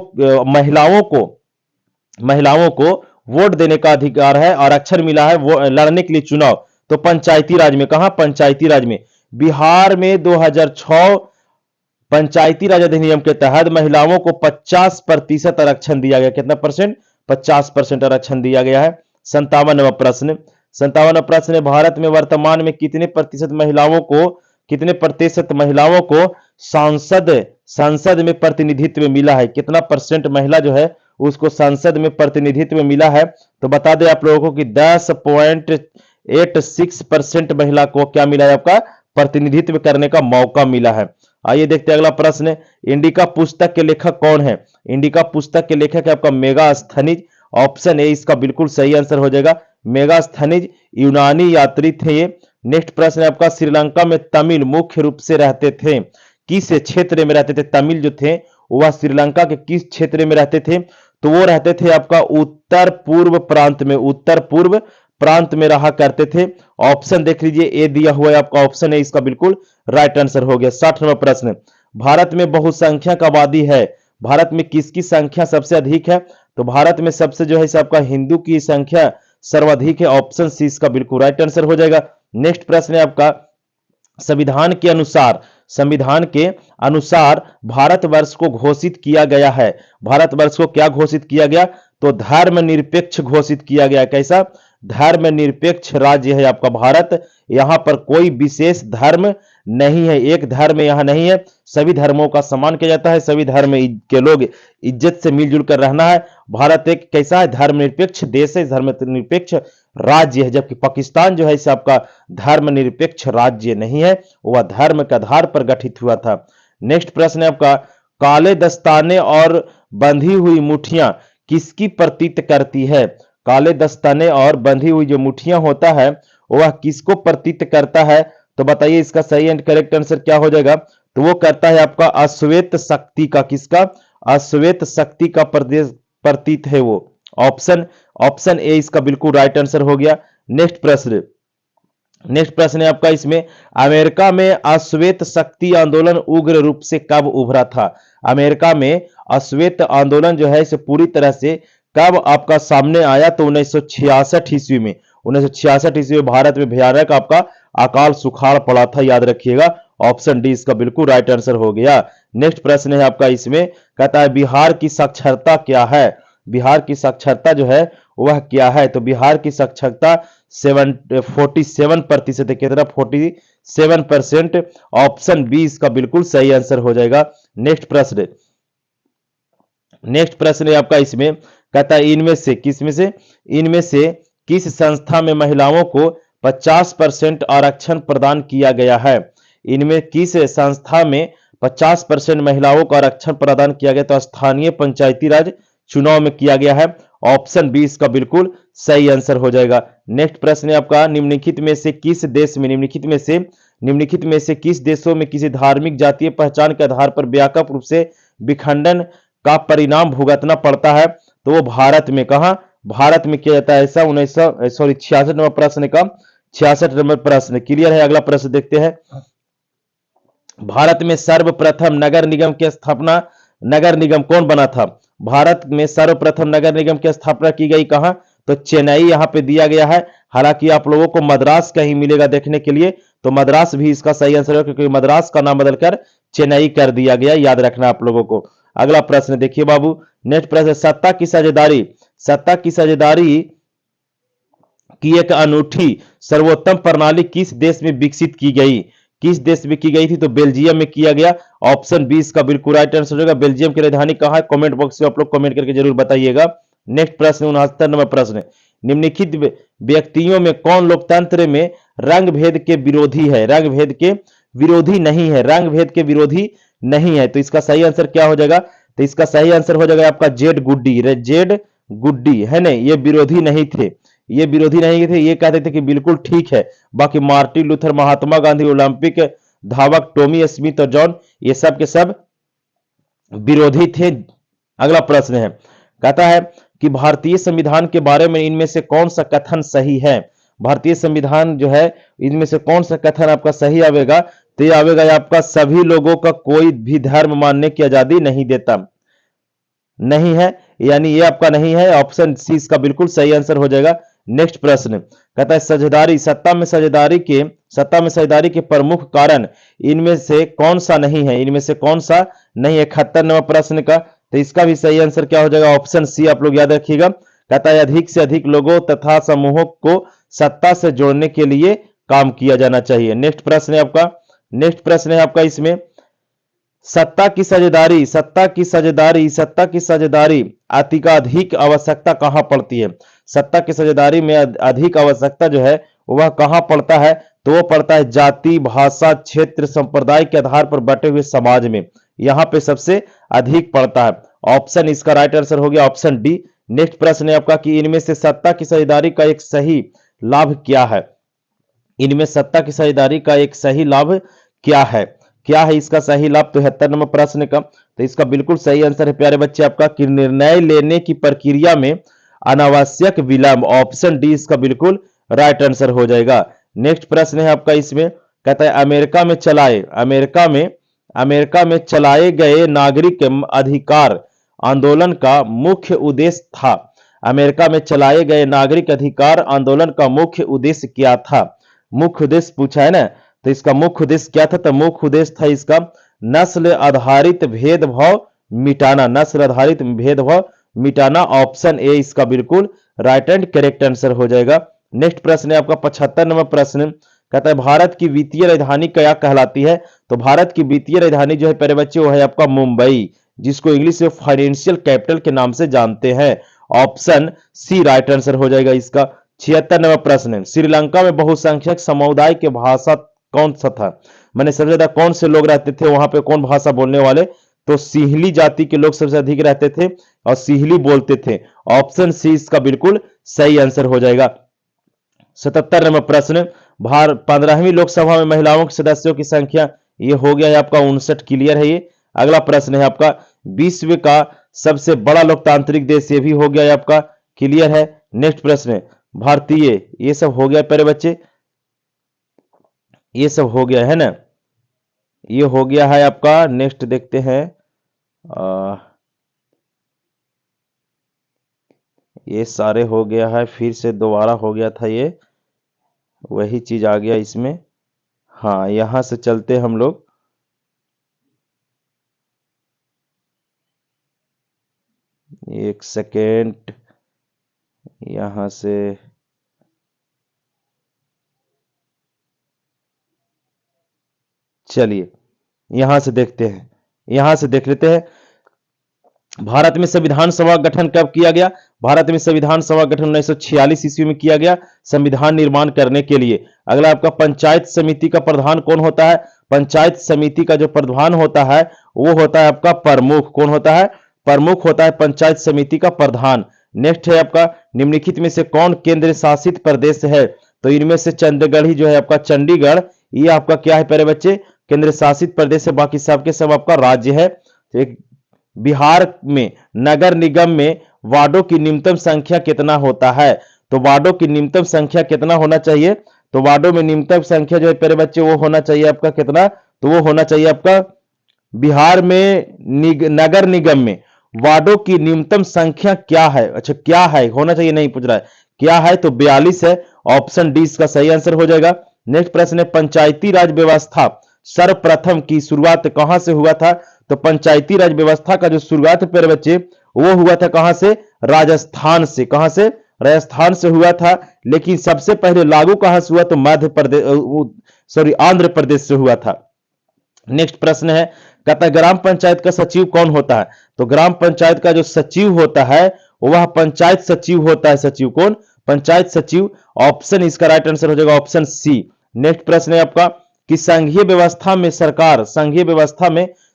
महिलाओं को वोट देने का अधिकार है, आरक्षण मिला है वो लड़ने के लिए चुनाव, तो पंचायती राज में, कहां, पंचायती राज में। बिहार में 2006 पंचायती राज अधिनियम के तहत महिलाओं को 50% आरक्षण दिया गया। कितना परसेंट, 50% आरक्षण दिया गया है। 57वां प्रश्न, 57वां प्रश्न है, भारत में वर्तमान में कितने प्रतिशत महिलाओं को संसद में प्रतिनिधित्व मिला है, कितना परसेंट महिला जो है उसको संसद में प्रतिनिधित्व मिला है, तो बता दें आप लोगों को कि 10.86% महिला को क्या मिला है, आपका प्रतिनिधित्व करने का मौका मिला है। आइए देखते हैं अगला प्रश्न, इंडिका पुस्तक के लेखक कौन है, इंडिका पुस्तक के लेखक है आपका मेगास्थनीज, ऑप्शन ए इसका बिल्कुल सही आंसर हो जाएगा। मेगास्थनीज यूनानी यात्री थे ये। नेक्स्ट प्रश्न है आपका, श्रीलंका में तमिल मुख्य रूप से रहते थे, किस क्षेत्र में रहते थे, तमिल जो थे वह श्रीलंका के किस क्षेत्र में रहते थे? तो वो रहते थे आपका उत्तर पूर्व प्रांत में, उत्तर पूर्व प्रांत में रहा करते थे। ऑप्शन देख लीजिए, ए दिया हुआ है आपका ऑप्शन है इसका बिल्कुल राइट आंसर हो गया। 60 नंबर प्रश्न, भारत में बहुसंख्यक आबादी है, भारत में किसकी संख्या सबसे अधिक है? तो भारत में सबसे जो है इसे आपका हिंदू की संख्या सर्वाधिक है। ऑप्शन सी इसका बिल्कुल राइट आंसर हो जाएगा। नेक्स्ट प्रश्न है आपका, संविधान के अनुसार, संविधान के अनुसार भारतवर्ष को घोषित किया गया है। भारतवर्ष को क्या घोषित किया गया? तो धर्मनिरपेक्ष घोषित किया गया। कैसा? धर्मनिरपेक्ष राज्य है आपका भारत। यहां पर कोई विशेष धर्म नहीं है, एक धर्म यहां नहीं है, सभी धर्मों का सम्मान किया जाता है, सभी धर्म के लोग इज्जत से मिलजुल कर रहना है। भारत एक कैसा है? धर्मनिरपेक्ष देश है, धर्मनिरपेक्ष राज्य है। जबकि पाकिस्तान जो है इसे आपका धर्मनिरपेक्ष राज्य नहीं है, वह धर्म के आधार पर गठित हुआ था। नेक्स्ट प्रश्न है आपका, काले दस्ताने और बंधी हुई मुठियां किसकी प्रतीत करती है? काले दस्ताने और बंधी हुई जो मुठियां होता है वह किसको प्रतीत करता है? तो बताइए इसका सही एंड करेक्ट आंसर क्या हो जाएगा? तो वो करता है आपका अश्वेत शक्ति का। किसका? अश्वेत शक्ति का प्रतीत है वो। ऑप्शन ए इसका बिल्कुल राइट आंसर हो गया। नेक्स्ट प्रश्न है आपका इसमें, अमेरिका में अश्वेत शक्ति आंदोलन उग्र रूप से कब उभरा था? अमेरिका में अश्वेत आंदोलन जो है इसे पूरी तरह से कब आपका सामने आया? तो 1966 ईस्वी में। 1966 ईस्वी में भारत में भयानक आपका अकाल सुखाड़ पड़ा था, याद रखिएगा। ऑप्शन डी इसका बिल्कुल राइट आंसर हो गया। नेक्स्ट प्रश्न है आपका इसमें, कहता है बिहार की साक्षरता क्या है? बिहार की साक्षरता जो है वह क्या है? तो बिहार की साक्षरता 47% है। कितना? 47%। ऑप्शन बी इसका बिल्कुल सही आंसर हो जाएगा। नेक्स्ट प्रश्न है आपका इसमें, कहता है इनमें से किस संस्था में महिलाओं को 50% आरक्षण प्रदान किया गया है? इनमें किस संस्था में 50% महिलाओं को आरक्षण प्रदान किया गया? तो स्थानीय पंचायती राज चुनाव में किया गया है। ऑप्शन बी इसका बिल्कुल सही आंसर हो जाएगा। नेक्स्ट प्रश्न है आपका, निम्नलिखित में से किस किस देशों में किसी धार्मिक जातीय पहचान के आधार पर व्यापक रूप से विखंडन का परिणाम भुगतना पड़ता है? तो वो भारत में। कहा? भारत में किया जाता है ऐसा। 66 नंबर प्रश्न का 66 नंबर प्रश्न क्लियर है। अगला प्रश्न देखते हैं, भारत में सर्वप्रथम नगर निगम की स्थापना, नगर निगम कौन बना था? भारत में सर्वप्रथम नगर निगम की स्थापना की गई कहां? तो चेन्नई यहां पे दिया गया है। हालांकि आप लोगों को मद्रास कहीं मिलेगा देखने के लिए, तो मद्रास भी इसका सही आंसर है, क्योंकि मद्रास का नाम बदलकर चेन्नई कर दिया गया, याद रखना आप लोगों को। अगला प्रश्न देखिए बाबू, नेक्स्ट प्रश्न, सत्ता की साझेदारी की एक अनूठी सर्वोत्तम प्रणाली किस देश में विकसित की गई? किस देश में की गई थी? तो बेल्जियम में किया गया। ऑप्शन बी इसका बिल्कुल राइट आंसर होगा। बेल्जियम की राजधानी कहां है? कमेंट बॉक्स में आप लोग कमेंट करके जरूर बताइएगा। नेक्स्ट प्रश्न 69 नंबर प्रश्न, निम्नलिखित व्यक्तियों में कौन लोकतंत्र में रंग भेद के विरोधी है? रंग भेद के विरोधी नहीं है, रंग भेद के विरोधी नहीं है। तो इसका सही आंसर क्या हो जाएगा? तो इसका सही आंसर हो जाएगा आपका जेड गुड्डी है ना। ये विरोधी नहीं थे, ये कहते थे कि बिल्कुल ठीक है। बाकी Martin Luther, Mahatma Gandhi, Olympic धावक टॉमी स्मिथ और जॉन, ये सब के सब विरोधी थे। अगला प्रश्न है, कहता है कि भारतीय संविधान के बारे में इनमें से कौन सा कथन सही है? भारतीय संविधान जो है इनमें से कौन सा कथन आपका सही आवेगा? तो ये आवेगा आपका, सभी लोगों का कोई भी धर्म मानने की आजादी नहीं देता, नहीं है, यानी ये आपका नहीं है। ऑप्शन सी इसका बिल्कुल सही आंसर हो जाएगा। नेक्स्ट प्रश्न कहता है साझेदारी, सत्ता में साझेदारी के प्रमुख कारण इनमें से कौन सा नहीं है? इनमें से कौन सा नहीं है? 71 नंबर प्रश्न का। तो इसका भी सही आंसर क्या हो जाएगा? ऑप्शन सी आप लोग याद रखिएगा। कहता है अधिक से अधिक लोगों तथा समूहों को सत्ता से जोड़ने के लिए काम किया जाना चाहिए। नेक्स्ट प्रश्न है आपका इसमें, सत्ता की साझेदारी अत्यधिक आवश्यकता कहां पड़ती है? सत्ता की साझेदारी में अधिक आवश्यकता जो है वह कहां पड़ता है? तो वो पड़ता है जाति, भाषा, क्षेत्र, संप्रदाय के आधार पर बटे हुए समाज में, यहां पे सबसे अधिक पड़ता है। ऑप्शन इसका राइट आंसर हो गया, ऑप्शन डी। नेक्स्ट प्रश्न है आपका कि इनमें से सत्ता की साझेदारी का एक सही लाभ क्या है? इनमें सत्ता की साझेदारी का एक सही लाभ क्या है? क्या है इसका सही लाभ? 73 नंबर प्रश्न का तो इसका बिल्कुल सही आंसर है प्यारे बच्चे आपका कि निर्णय लेने की प्रक्रिया में अनावश्यक विलंब। ऑप्शन डी इसका बिल्कुल राइट आंसर हो जाएगा। नेक्स्ट प्रश्न है आपका इसमें, कहता है अमेरिका में चलाए गए नागरिक अधिकार आंदोलन का मुख्य उद्देश्य था। अमेरिका में चलाए गए नागरिक अधिकार आंदोलन का मुख्य उद्देश्य क्या था? मुख्य उद्देश्य पूछा है ना, तो इसका मुख्य उद्देश्य क्या था? तो मुख्य उद्देश्य था इसका नस्ल आधारित भेदभाव मिटाना। नस्ल आधारित भेदभाव मिटाना। ऑप्शन ए इसका बिल्कुल राइट एंड करेक्ट आंसर हो जाएगा। नेक्स्ट प्रश्न है आपका 75 नंबर प्रश्न, कहता है भारत की वित्तीय राजधानी क्या कहलाती है? तो भारत की वित्तीय राजधानी जो है प्यारे बच्चे वो है आपका मुंबई, जिसको इंग्लिश में फाइनेंशियल कैपिटल के नाम से जानते हैं। ऑप्शन सी राइट आंसर हो जाएगा इसका। 76 नंबर प्रश्न, श्रीलंका में बहुसंख्यक समुदाय के भाषा कौन सा था? मैंने सबसे ज्यादा कौन से लोग रहते थे वहां पे, कौन भाषा बोलने वाले? तो सिंहली जाति के लोग सबसे अधिक रहते थे और सिंहली बोलते थे। ऑप्शन सी इसका बिल्कुल सही आंसर हो जाएगा। 77 नंबर प्रश्न, 15वीं लोकसभा में महिलाओं के सदस्यों की संख्या, ये हो गया है आपका 59, क्लियर है ये। अगला प्रश्न है आपका विश्व का सबसे बड़ा लोकतांत्रिक देश, ये भी हो गया है आपका क्लियर है। नेक्स्ट प्रश्न, भारतीय, ये सब हो गया प्यारे बच्चे, ये सब हो गया है ना, ये हो गया है आपका। नेक्स्ट देखते हैं, ये सारे हो गया है, फिर से दोबारा हो गया था, ये वही चीज आ गया इसमें। हाँ यहां से चलते हम लोग, एक सेकेंड, यहां से चलिए यहां से देखते हैं, यहां से देख लेते हैं भारत में संविधान सभा गठन कब किया गया? भारत में संविधान सभा गठन 1946 ईस्वी में किया गया संविधान निर्माण करने के लिए। अगला आपका पंचायत समिति का प्रधान कौन होता है? पंचायत समिति का जो प्रधान होता है वो होता है आपका प्रमुख। कौन होता है? प्रमुख होता है पंचायत समिति का प्रधान। नेक्स्ट है आपका निम्नलिखित में से कौन केंद्र शासित प्रदेश है? तो इनमें से चंडीगढ़ ही जो है आपका, चंडीगढ़ ये आपका क्या है प्यारे बच्चे? केंद्र शासित प्रदेश है, बाकी सब के सब आपका राज्य है। तो एक बिहार में नगर निगम में वार्डों की न्यूनतम संख्या कितना होता है? तो वार्डों की न्यूनतम संख्या कितना होना चाहिए? तो वार्डों में न्यूनतम संख्या जो है प्यारे बच्चे वो होना चाहिए आपका कितना? तो वो होना चाहिए आपका बिहार में नगर निगम में वार्डों की न्यूनतम संख्या क्या है? अच्छा क्या है, होना चाहिए नहीं पूछ रहा है, क्या है? तो 42 है। ऑप्शन डी इसका सही आंसर हो जाएगा। नेक्स्ट प्रश्न है पंचायती राज व्यवस्था सर्वप्रथम की शुरुआत कहां से हुआ था? तो पंचायती राज व्यवस्था का जो शुरुआत प्यारे बच्चे वो हुआ था कहां से? राजस्थान से। कहां से? राजस्थान से हुआ था। लेकिन सबसे पहले लागू कहां से हुआ? तो मध्य प्रदेश, आंध्र प्रदेश से हुआ था। नेक्स्ट प्रश्न है, कहता है ग्राम पंचायत का सचिव कौन होता है? तो ग्राम पंचायत का जो सचिव होता है वह पंचायत सचिव होता है। सचिव कौन? पंचायत सचिव। ऑप्शन इसका राइट आंसर हो जाएगा ऑप्शन सी। नेक्स्ट प्रश्न है आपका कि संघीय व्यवस्था में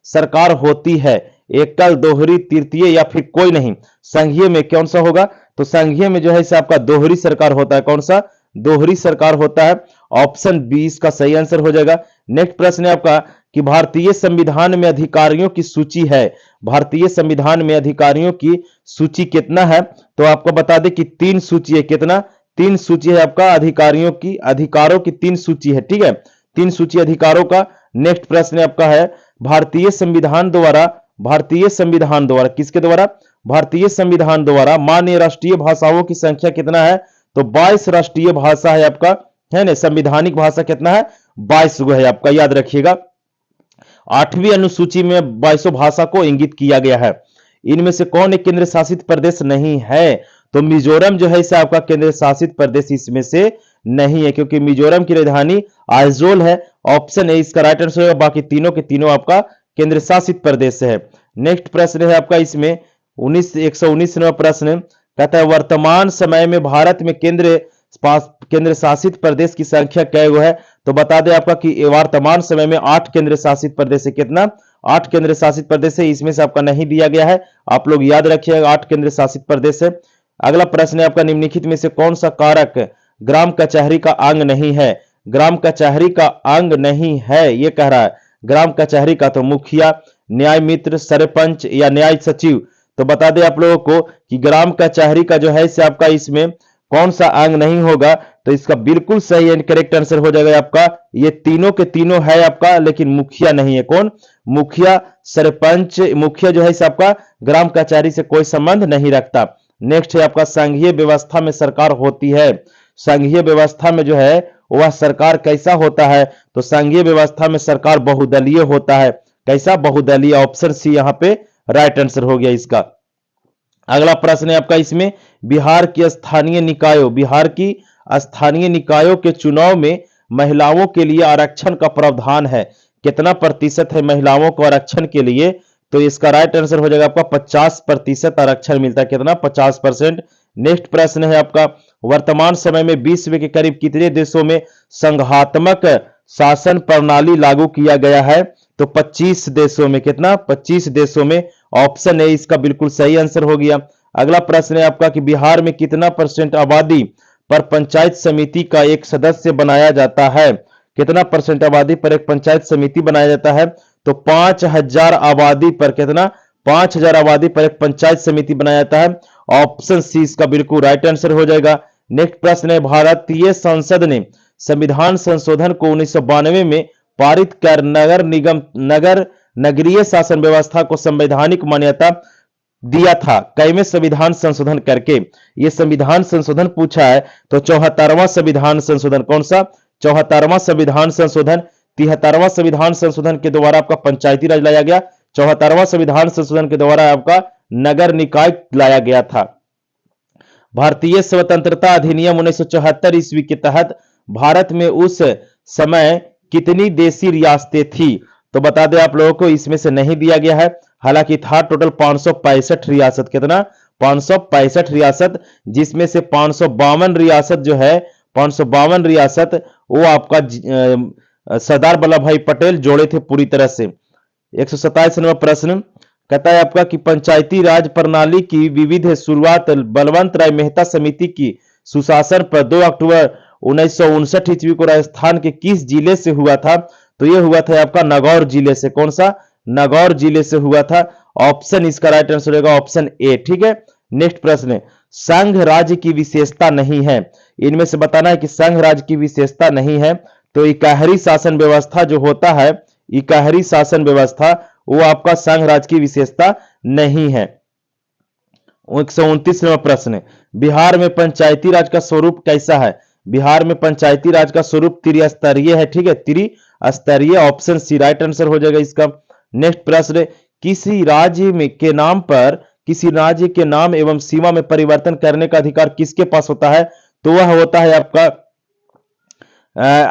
सरकार होती है एकल, दोहरी, तृतीय या फिर कोई नहीं? संघीय में कौन सा होगा? तो संघीय में जो है आपका दोहरी सरकार होता है। कौन सा? दोहरी सरकार होता है। ऑप्शन बी इसका सही आंसर हो जाएगा। नेक्स्ट प्रश्न है आपका कि भारतीय संविधान में अधिकारियों की सूची है, भारतीय संविधान में अधिकारियों की सूची कितना है? तो आपको बता दें कि 3 सूची है। कितना? 3 सूची है आपका अधिकारियों की, अधिकारों की 3 सूची है। ठीक है, 3 सूची अधिकारों का। नेक्स्ट प्रश्न आपका है भारतीय संविधान द्वारा किसके द्वारा? भारतीय संविधान द्वारा मान्य राष्ट्रीय भाषाओं की संख्या कितना है? तो 22 राष्ट्रीय भाषा है आपका, है ना। संविधानिक भाषा कितना है? 22 गो है आपका, याद रखिएगा। 8वीं अनुसूची में 22 भाषा को इंगित किया गया है। इनमें से कौन एक केंद्र शासित प्रदेश नहीं है? तो मिजोरम जो है इसे आपका केंद्र शासित प्रदेश इसमें से नहीं है, क्योंकि मिजोरम की राजधानी आइजोल है। ऑप्शन ए इसका राइट आंसर होगा। बाकी तीनों के तीनों आपका केंद्र शासित प्रदेश है। नेक्स्ट प्रश्न है आपका इसमें 119वां प्रश्न, कहता है वर्तमान समय में भारत में केंद्र शासित प्रदेश की संख्या क्या है? तो बता दें आपका कि वर्तमान समय में 8 केंद्र शासित प्रदेश है। कितना? 8 केंद्र शासित प्रदेश है। इसमें से आपका नहीं दिया गया है, आप लोग याद रखिएगा 8 केंद्र शासित प्रदेश है। अगला प्रश्न है आपका निम्नलिखित में से कौन सा कारक ग्राम कचहरी का अंग नहीं है? ग्राम कचहरी का अंग नहीं है ये कह रहा है। ग्राम कचहरी का, तो मुखिया, न्याय मित्र, सरपंच या न्याय सचिव। तो बता दें आप लोगों को कि ग्राम कचहरी का जो है इसे आपका इसमें कौन सा अंग नहीं होगा, तो इसका बिल्कुल सही एंड करेक्ट आंसर हो जाएगा आपका ये तीनों के तीनों है आपका, लेकिन मुखिया नहीं है। कौन? मुखिया, सरपंच। मुखिया जो है इसे आपका ग्राम कचहरी से कोई संबंध नहीं रखता। नेक्स्ट है आपका संघीय व्यवस्था में सरकार होती है। संघीय व्यवस्था में जो है वह सरकार कैसा होता है, तो संघीय व्यवस्था में सरकार बहुदलीय होता है। कैसा? बहुदलीय। ऑप्शन सी यहाँ पे राइट आंसर हो गया इसका। अगला प्रश्न है आपका इसमें, बिहार की स्थानीय निकायों, बिहार की स्थानीय निकायों के चुनाव में महिलाओं के लिए आरक्षण का प्रावधान है। कितना प्रतिशत है महिलाओं को आरक्षण के लिए, तो इसका राइट आंसर हो जाएगा आपका 50% आरक्षण मिलता है। कितना? 50%। नेक्स्ट प्रश्न है आपका, वर्तमान समय में विश्व के करीब कितने देशों में संघात्मक शासन प्रणाली लागू किया गया है, तो 25 देशों में। कितना? 25 देशों में। ऑप्शन ए इसका बिल्कुल सही आंसर हो गया। अगला प्रश्न है आपका कि बिहार में कितना % आबादी पर पंचायत समिति का एक सदस्य बनाया जाता है। कितना % आबादी पर एक पंचायत समिति बनाया जाता है, तो 5000 आबादी पर। कितना? 5000 आबादी पर एक पंचायत समिति बनाया जाता है। ऑप्शन सी इसका बिल्कुल राइट आंसर हो जाएगा। नेक्स्ट प्रश्न है, भारतीय संसद ने संविधान संशोधन को 1992 में पारित कर नगर नगरीय शासन व्यवस्था को संवैधानिक मान्यता दिया था। कईवें संविधान संशोधन करके ये संविधान संशोधन पूछा है, तो 74वां संविधान संशोधन। कौन सा? 74वां संविधान संशोधन। 73वां संविधान संशोधन के द्वारा आपका पंचायती राज लाया गया। 74वां संविधान संशोधन के द्वारा आपका नगर निकाय लाया गया था। भारतीय स्वतंत्रता अधिनियम 1974 ईस्वी के तहत भारत में उस समय कितनी देशी रियासतें थी, तो बता दें आप लोगों को इसमें से नहीं दिया गया है, हालांकि था टोटल 565 रियासत। कितना? 565 रियासत, जिसमें से 552 रियासत जो है, 552 रियासत वो आपका सरदार वल्लभ भाई पटेल जोड़े थे पूरी तरह से। 127 नंबर प्रश्न कहता है आपका कि पंचायती राज प्रणाली की विविध शुरुआत बलवंत राय मेहता समिति की सुशासन पर 2 अक्टूबर 1959 ईस्वी को राजस्थान के किस जिले से हुआ था, तो यह हुआ था आपका नागौर जिले से। कौन सा? नागौर जिले से हुआ था। ऑप्शन इसका राइट आंसर होगा ऑप्शन ए। ठीक है। नेक्स्ट प्रश्न, संघ राज्य की विशेषता नहीं है, इनमें से बताना है कि संघ राज्य की विशेषता नहीं है, तो इकाहरी शासन व्यवस्था जो होता है, इकाहरी शासन व्यवस्था वो आपका संघ राज्य की विशेषता नहीं है। 129 नंबर प्रश्न, बिहार में पंचायती राज का स्वरूप कैसा है? बिहार में पंचायती राज का स्वरूप त्रिस्तरीय है। ठीक है, त्रिस्तरीय। ऑप्शन सी राइट आंसर हो जाएगा इसका। नेक्स्ट प्रश्न, किसी राज्य में के नाम पर किसी राज्य के नाम एवं सीमा में परिवर्तन करने का अधिकार किसके पास होता है, तो वह होता है आपका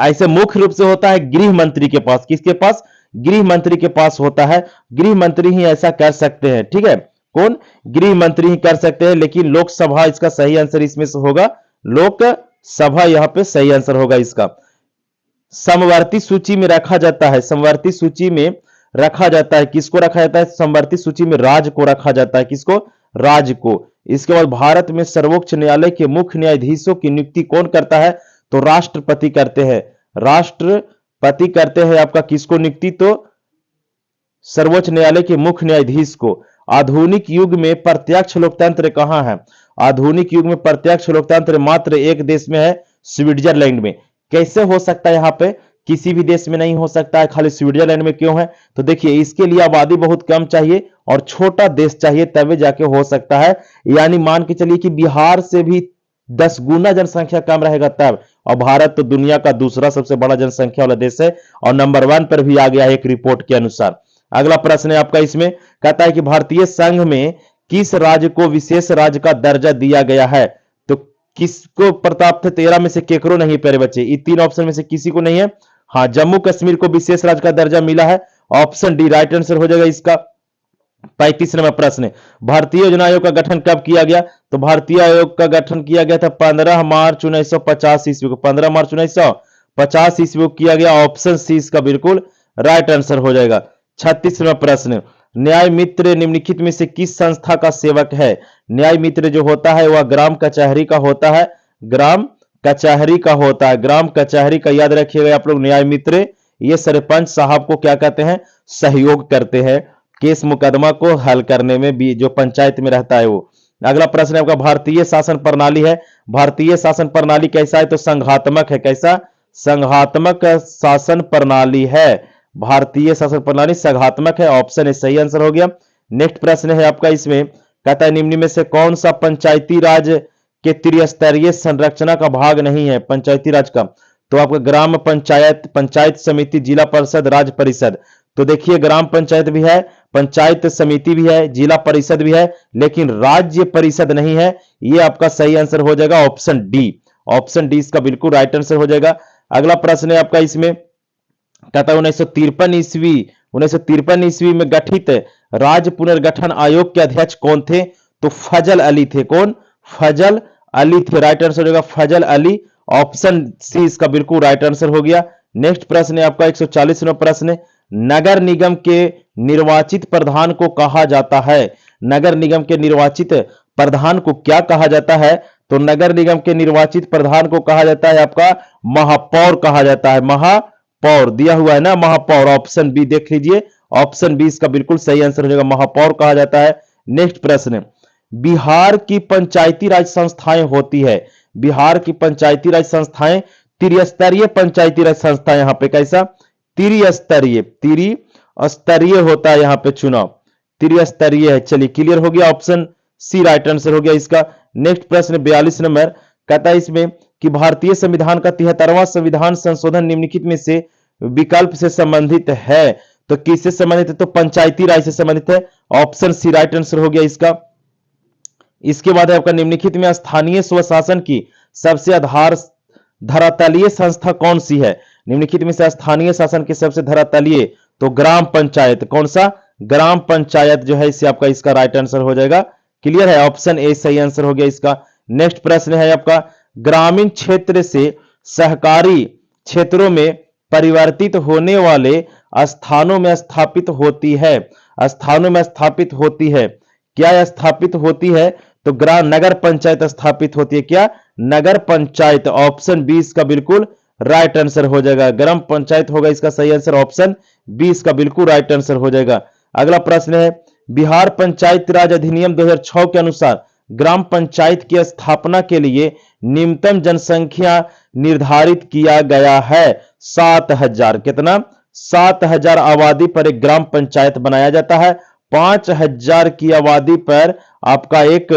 ऐसे मुख्य रूप से होता है गृह मंत्री के पास। किसके पास? गृह मंत्री के पास होता है। गृह मंत्री ही ऐसा कर सकते हैं। ठीक है, कौन? गृह मंत्री ही कर सकते हैं, लेकिन लोकसभा इसका सही आंसर इसमें से होगा। लोकसभा यहां पे सही आंसर होगा इसका। समवर्ती सूची में रखा जाता है, समवर्ती सूची में रखा जाता है, किसको रखा जाता है? समवर्ती सूची में राज्य को रखा जाता है। किसको? राज्य को। इसके बाद भारत में सर्वोच्च न्यायालय के मुख्य न्यायाधीशों की नियुक्ति कौन करता है, तो राष्ट्रपति करते हैं। राष्ट्रपति करते हैं आपका किसको नियुक्ति, तो सर्वोच्च न्यायालय के मुख्य न्यायाधीश को। आधुनिक युग में प्रत्यक्ष लोकतंत्र कहां है? आधुनिक युग में प्रत्यक्ष लोकतंत्र मात्र एक देश में है, स्विट्जरलैंड में। कैसे हो सकता है? यहां पे किसी भी देश में नहीं हो सकता है, खाली स्विट्जरलैंड में क्यों है? तो देखिए, इसके लिए आबादी बहुत कम चाहिए और छोटा देश चाहिए, तभी जाके हो सकता है। यानी मान के चलिए कि बिहार से भी 10 गुना जनसंख्या कम रहेगा तब। और भारत तो दुनिया का दूसरा सबसे बड़ा जनसंख्या वाला देश है और नंबर 1 पर भी आ गया है एक रिपोर्ट के अनुसार। अगला प्रश्न है आपका इसमें, कहता है कि भारतीय संघ में किस राज्य को विशेष राज्य का दर्जा दिया गया है, तो किसको प्रताप थे? 13 में से केकरो नहीं प्यारे बच्चे, ये 3 ऑप्शन में से किसी को नहीं है। हाँ, जम्मू कश्मीर को विशेष राज्य का दर्जा मिला है। ऑप्शन डी राइट आंसर हो जाएगा इसका। 35 नंबर प्रश्न, भारतीय योजना आयोग का गठन कब किया गया, तो भारतीय आयोग का गठन किया गया था 15 मार्च 1950 ईस्वी को। 15 मार्च 1950 ईस्वी को किया गया। ऑप्शन सी इसका बिल्कुल राइट आंसर हो जाएगा। 36 नंबर प्रश्न, न्याय मित्र निम्नलिखित में से किस संस्था का सेवक है? न्याय मित्र जो होता है वह ग्राम कचहरी का होता है। ग्राम कचहरी का होता है। ग्राम कचहरी का याद रखिएगा आप लोग, न्याय मित्र ये सरपंच साहब को क्या कहते हैं, सहयोग करते हैं केस मुकदमा को हल करने में भी, जो पंचायत में रहता है वो। अगला प्रश्न है आपका, भारतीय शासन प्रणाली है, भारतीय शासन प्रणाली कैसा है, तो संघात्मक है। कैसा, संघात्मक शासन प्रणाली है। भारतीय शासन प्रणाली संघात्मक है, ऑप्शन ए सही आंसर हो गया। नेक्स्ट प्रश्न है आपका, इसमें कहता है निम्न में से कौन सा पंचायती राज के त्रिस्तरीय संरचना का भाग नहीं है, पंचायती राज का, तो आपका ग्राम पंचायत, पंचायत समिति, जिला परिषद, राज्य परिषद। तो देखिए ग्राम पंचायत भी है, पंचायत समिति भी है, जिला परिषद भी है, लेकिन राज्य परिषद नहीं है। ये आपका सही आंसर हो जाएगा ऑप्शन डी, ऑप्शन डी इसका बिल्कुल राइट आंसर हो जाएगा। अगला प्रश्न है आपका, इसमें कहता है 1953 ईस्वी में गठित राज्य पुनर्गठन आयोग के अध्यक्ष कौन थे, तो फजल अली थे। कौन, फजल अली थे, राइट आंसर हो जाएगा फजल अली, ऑप्शन सी इसका बिल्कुल राइट आंसर हो गया। नेक्स्ट प्रश्न है आपका 140वां प्रश्न, नगर निगम के निर्वाचित प्रधान को कहा जाता है, नगर निगम के निर्वाचित प्रधान को क्या कहा जाता है, तो नगर निगम के निर्वाचित प्रधान को कहा जाता है आपका महापौर कहा जाता है, महापौर दिया हुआ है ना, महापौर, ऑप्शन बी देख लीजिए, ऑप्शन बी इसका बिल्कुल सही आंसर हो जाएगा, महापौर कहा जाता है। नेक्स्ट प्रश्न, बिहार की पंचायती राज संस्थाएं होती है, बिहार की पंचायती राज संस्थाएं त्रिस्तरीय पंचायती राज संस्था, यहां पे कैसा, त्रिस्तरीय, त्रिस्तरीय होता है यहां पे चुनाव, त्रिस्तरीय है। चलिए क्लियर हो गया, ऑप्शन सी राइट आंसर हो गया इसका। नेक्स्ट प्रश्न 42 नंबर, कहता है इसमें कि भारतीय संविधान का 73वां संविधान संशोधन निम्नलिखित में से विकल्प से संबंधित है, तो किससे संबंधित है, तो पंचायती राज से संबंधित है, ऑप्शन सी राइट आंसर हो गया इसका। इसके बाद है आपका निम्नलिखित में स्थानीय स्वशासन की सबसे आधार धरातलीय संस्था कौन सी है, निम्नलिखित में से स्थानीय शासन की सबसे धरातलीय, तो ग्राम पंचायत, कौन सा, ग्राम पंचायत जो है, इससे आपका इसका राइट आंसर हो जाएगा। क्लियर है, ऑप्शन ए सही आंसर हो गया इसका। नेक्स्ट प्रश्न है आपका, ग्रामीण क्षेत्र से सहकारी क्षेत्रों में परिवर्तित होने वाले स्थानों में स्थापित होती है, स्थानों में स्थापित होती है, क्या स्थापित होती है, तो ग्राम नगर पंचायत स्थापित होती है, क्या, नगर पंचायत, ऑप्शन बी इसका बिल्कुल राइट आंसर हो जाएगा, ग्राम पंचायत होगा इसका सही आंसर, ऑप्शन बी इसका बिल्कुल राइट आंसर हो जाएगा। अगला प्रश्न है, बिहार पंचायत राज अधिनियम 2006 के अनुसार ग्राम पंचायत की स्थापना के लिए न्यूनतम जनसंख्या निर्धारित किया गया है 7000, कितना, 7000 आबादी पर एक ग्राम पंचायत बनाया जाता है, 5000 की आबादी पर आपका एक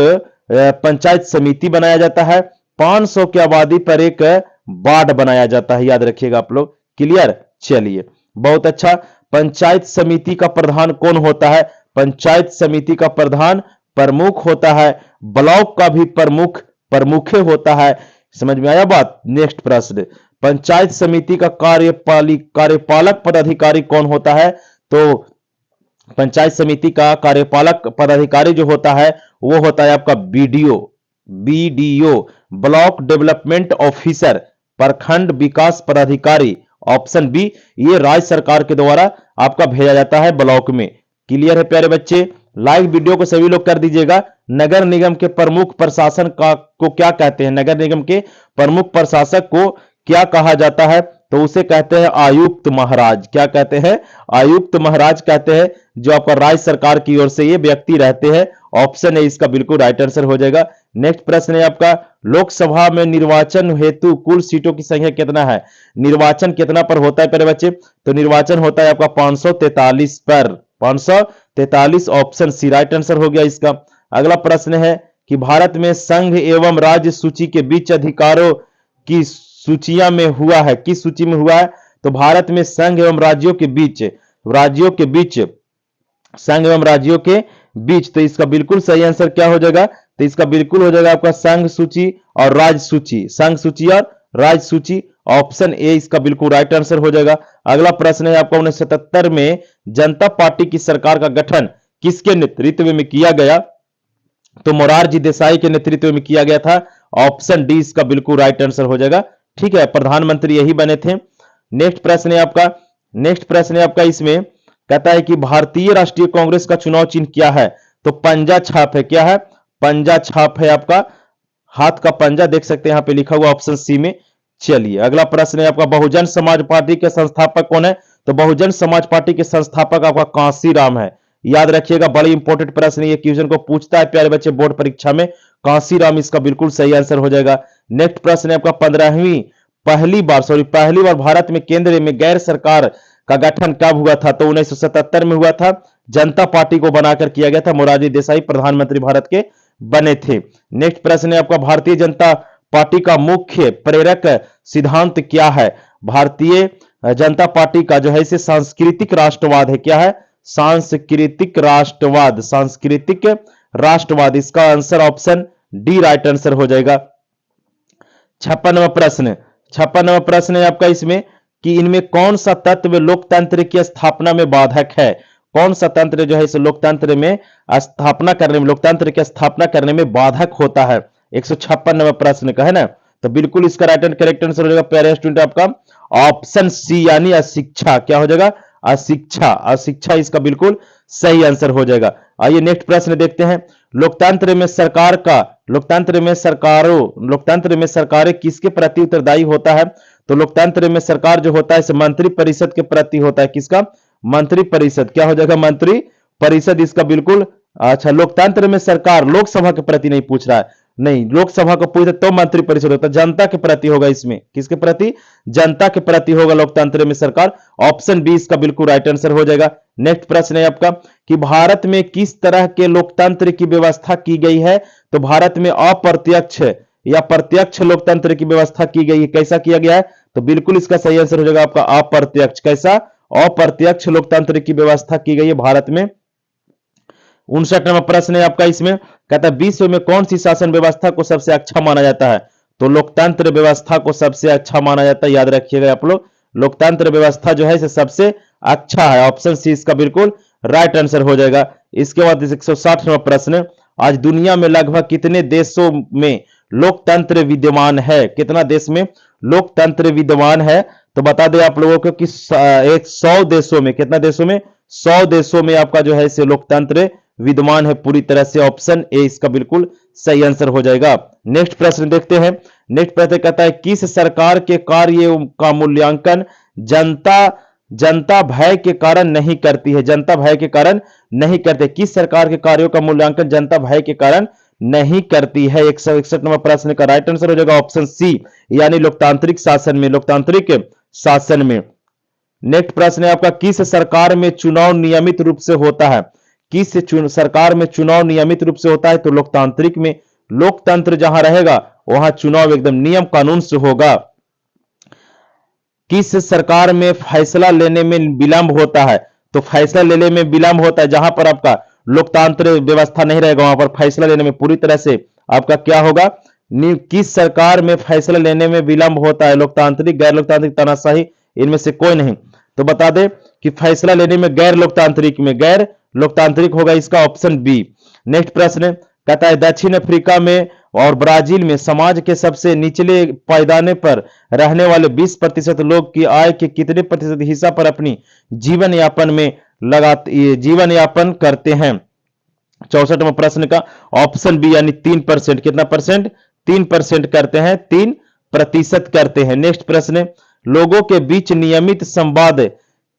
पंचायत समिति बनाया जाता है, 500 की आबादी पर एक वार्ड बनाया जाता है, याद रखिएगा आप लोग। क्लियर, चलिए बहुत अच्छा। पंचायत समिति का प्रधान कौन होता है, पंचायत समिति का प्रधान प्रमुख होता है, ब्लॉक का भी प्रमुख होता है, समझ में आया बात। नेक्स्ट प्रश्न, पंचायत समिति का कार्यपालक पदाधिकारी कौन होता है, तो पंचायत समिति का कार्यपालक पदाधिकारी जो होता है वो होता है आपका BDO, BDO block development officer, प्रखंड विकास पदाधिकारी, ऑप्शन बी, ये राज्य सरकार के द्वारा आपका भेजा जाता है ब्लॉक में। क्लियर है प्यारे बच्चे, लाइक वीडियो को सभी लोग कर दीजिएगा। नगर निगम के प्रमुख प्रशासन को क्या कहते हैं, नगर निगम के प्रमुख प्रशासक को क्या कहा जाता है, तो उसे कहते हैं आयुक्त महाराज, क्या कहते हैं, आयुक्त महाराज कहते हैं, जो आपका राज्य सरकार की ओर से ये व्यक्ति रहते हैं, ऑप्शन है इसका बिल्कुल राइट आंसर हो जाएगा। नेक्स्ट प्रश्न है आपका, लोकसभा में निर्वाचन हेतु कुल सीटों की संख्या कितना है, निर्वाचन कितना पर होता है प्यारे बच्चे, तो निर्वाचन होता है आपका 543 पर, 543, ऑप्शन सी राइट आंसर हो गया इसका। अगला प्रश्न है कि भारत में संघ एवं राज्य सूची के बीच अधिकारों की सूचियां में हुआ है, किस सूची में हुआ है, तो भारत में संघ एवं राज्यों के बीच, संघ एवं राज्यों के बीच, तो इसका बिल्कुल सही आंसर क्या हो जाएगा, तो इसका बिल्कुल हो जाएगा आपका संघ सूची और राज्य सूची, संघ सूची और राज्य सूची, ऑप्शन ए इसका बिल्कुल राइट आंसर हो जाएगा। अगला प्रश्न है आपका 1977 में जनता पार्टी की सरकार का गठन किसके नेतृत्व में किया गया, तो मोरारजी देसाई के नेतृत्व में किया गया था, ऑप्शन डी इसका बिल्कुल राइट आंसर हो जाएगा। ठीक है, प्रधानमंत्री यही बने थे। नेक्स्ट प्रश्न है आपका, इसमें कहता है कि भारतीय राष्ट्रीय कांग्रेस का चुनाव चिन्ह क्या है, तो पंजा छाप है, क्या है, पंजा छाप है आपका, हाथ का पंजा देख सकते हैं यहां पे लिखा हुआ ऑप्शन सी में, चलिए अगला प्रश्न है आपका, बहुजन समाज पार्टी के संस्थापक कौन है? तो बहुजन समाज पार्टी के संस्थापक आपका कांसीराम है। याद रखिएगा, बड़ी इंपॉर्टेंट प्रश्न ये क्वेश्चन को पूछता है प्यारे बच्चे बोर्ड परीक्षा में। कांसीराम इसका बिल्कुल सही आंसर हो जाएगा। नेक्स्ट प्रश्न है आपका, पहली बार भारत में केंद्र में गैर सरकार का गठन कब हुआ था? तो 1977 में हुआ था। जनता पार्टी को बनाकर किया गया था। मोरारजी देसाई प्रधानमंत्री भारत के बने थे। नेक्स्ट प्रश्न है आपका, भारतीय जनता पार्टी का मुख्य प्रेरक सिद्धांत क्या है? भारतीय जनता पार्टी का जो है इसे सांस्कृतिक राष्ट्रवाद है। क्या है? सांस्कृतिक राष्ट्रवाद। सांस्कृतिक राष्ट्रवाद, इसका answer option D right answer हो जाएगा। 56वां प्रश्न है आपका इसमें कि इनमें कौन सा तत्व लोकतंत्र की स्थापना में बाधक है? कौन सा तंत्र जो है इस लोकतंत्र में स्थापना करने में, लोकतंत्र की स्थापना करने में बाधक होता है? 156वां प्रश्न का है ना। तो बिल्कुल इसका राइट एंड करेक्ट आंसर हो जाएगा प्यारे स्टूडेंट आपका ऑप्शन सी, यानी अशिक्षा। क्या हो जाएगा? अशिक्षा। अशिक्षा इसका बिल्कुल सही आंसर हो जाएगा। आइए नेक्स्ट प्रश्न देखते हैं। लोकतंत्र में सरकारें किसके प्रति उत्तरदायी होता है? तो लोकतंत्र में सरकार जो होता है इसे मंत्री परिषद के प्रति होता है। किसका? मंत्री परिषद। क्या हो जाएगा? मंत्री परिषद इसका बिल्कुल। अच्छा, लोकतंत्र में सरकार लोकसभा के प्रति नहीं पूछ रहा है, नहीं, लोकसभा को पूछे तो मंत्री परिषद होता है, जनता के प्रति होगा। इसमें किसके प्रति? जनता के प्रति होगा लोकतंत्र में सरकार। ऑप्शन बी इसका बिल्कुल राइट आंसर हो जाएगा। नेक्स्ट प्रश्न है आपका कि भारत में किस तरह के लोकतंत्र की व्यवस्था की गई है? तो भारत में अप्रत्यक्ष या प्रत्यक्ष लोकतंत्र की व्यवस्था की गई है। कैसा किया गया है? तो बिल्कुल इसका सही आंसर हो जाएगा आपका अप्रत्यक्ष। कैसा? अप्रत्यक्ष लोकतंत्र की व्यवस्था की गई है भारत में। 59वां प्रश्न है आपका इसमें, कहता है विश्व में कौन सी शासन व्यवस्था को सबसे अच्छा माना जाता है? तो लोकतंत्र व्यवस्था को सबसे अच्छा माना जाता है। याद रखिएगा आप लोग, लोकतंत्र व्यवस्था जो है इसे सबसे अच्छा है। ऑप्शन सी इसका बिल्कुल राइट आंसर हो जाएगा। इसके बाद 160वां प्रश्न, आज दुनिया में लगभग कितने देशों में लोकतंत्र विद्यमान है? कितना देश में लोकतंत्र विद्यमान है? तो बता दें आप लोगों को कि 100 देशों में। कितना देशों में? 100 देशों में आपका जो है इसे लोकतंत्र विद्यमान है पूरी तरह से। ऑप्शन ए इसका बिल्कुल सही आंसर हो जाएगा। नेक्स्ट प्रश्न देखते हैं। नेक्स्ट प्रश्न कहता है किस सरकार के कार्य का मूल्यांकन जनता भय के कारण नहीं करती है? जनता भय के कारण नहीं करते। किस सरकार के कार्यों का मूल्यांकन जनता भय के कारण नहीं करती है? 161वां प्रश्न का राइट आंसर हो जाएगा ऑप्शन सी, यानी लोकतांत्रिक शासन में। लोकतांत्रिक शासन में। नेक्स्ट प्रश्न है आपका, किस सरकार में चुनाव नियमित रूप से होता है? किस सरकार में चुनाव नियमित रूप से होता है? तो लोकतांत्रिक में। लोकतंत्र जहां रहेगा वहां चुनाव एकदम नियम कानून से होगा। किस सरकार में फैसला लेने में विलंब होता है? तो फैसला लेने में विलंब होता है जहां पर आपका लोकतंत्र व्यवस्था नहीं रहेगा, वहां पर फैसला लेने में पूरी तरह से आपका क्या होगा? किस सरकार में फैसला लेने में विलंब होता है? लोकतांत्रिक, गैर लोकतांत्रिक, तानाशाही, इनमें से कोई नहीं। तो बता दे कि फैसला लेने में गैर लोकतांत्रिक होगा, इसका ऑप्शन बी। नेक्स्ट प्रश्न कहता है दक्षिण अफ्रीका में और ब्राजील में समाज के सबसे निचले पायदाने पर रहने वाले 20% लोग की आय के कितने प्रतिशत हिस्सा पर अपनी जीवन यापन करते हैं? 64वां प्रश्न का ऑप्शन बी, यानी 3%। कितना परसेंट? 3% करते हैं, 3% करते हैं। नेक्स्ट प्रश्न, लोगों के बीच नियमित संवाद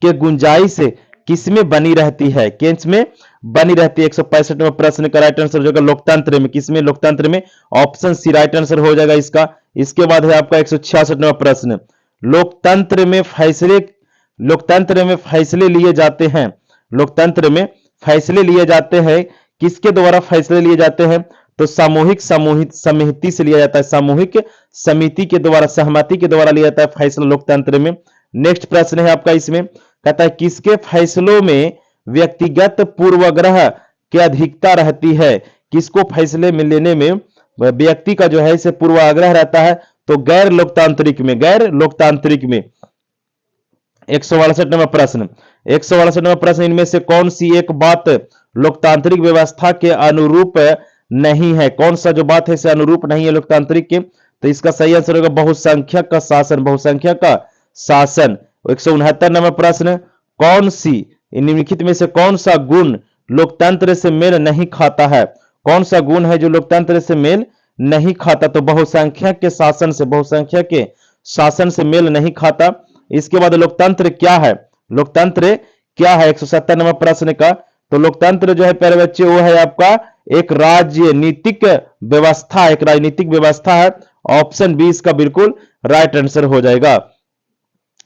के गुंजाइश किसमें बनी रहती है? किसमें बनी रहती है? 165वां प्रश्न का राइट आंसर हो जाएगा लोकतंत्र में। किसमें? लोकतंत्र में। ऑप्शन सी राइट आंसर हो जाएगा इसका। इसके बाद है आपका 166वां प्रश्न, लोकतंत्र में फैसले लिए जाते हैं। लोकतंत्र में फैसले लिए जाते हैं, किसके द्वारा फैसले लिए जाते हैं? तो सामूहिक समिति से लिया जाता है। सामूहिक समिति के द्वारा, सहमति के द्वारा लिया जाता है फैसला लोकतंत्र में। नेक्स्ट प्रश्न है आपका इसमें, कहता है किसके फैसलों में व्यक्तिगत पूर्वाग्रह की अधिकता रहती है? किसको फैसले में लेने में व्यक्ति का जो है इसे पूर्वाग्रह रहता है? तो गैर लोकतांत्रिक में। 168वां प्रश्न, इनमें से कौन सी एक बात लोकतांत्रिक व्यवस्था के अनुरूप नहीं है? कौन सा जो बात है इसे अनुरूप नहीं है लोकतांत्रिक के? तो इसका सही आंसर होगा बहुसंख्यक का शासन। 169वां प्रश्न, कौन सी निम्नलिखित में से कौन सा गुण लोकतंत्र से मेल नहीं खाता है? कौन सा गुण है जो लोकतंत्र से मेल नहीं खाता? तो बहुसंख्यक के शासन से, बहुसंख्यक के शासन से मेल नहीं खाता। इसके बाद लोकतंत्र क्या है, लोकतंत्र क्या है 170 नंबर प्रश्न का। तो लोकतंत्र जो है प्यारे बच्चे वो है आपका एक राजनीतिक व्यवस्था, एक राजनीतिक व्यवस्था है। ऑप्शन बी इसका बिल्कुल राइट आंसर हो जाएगा।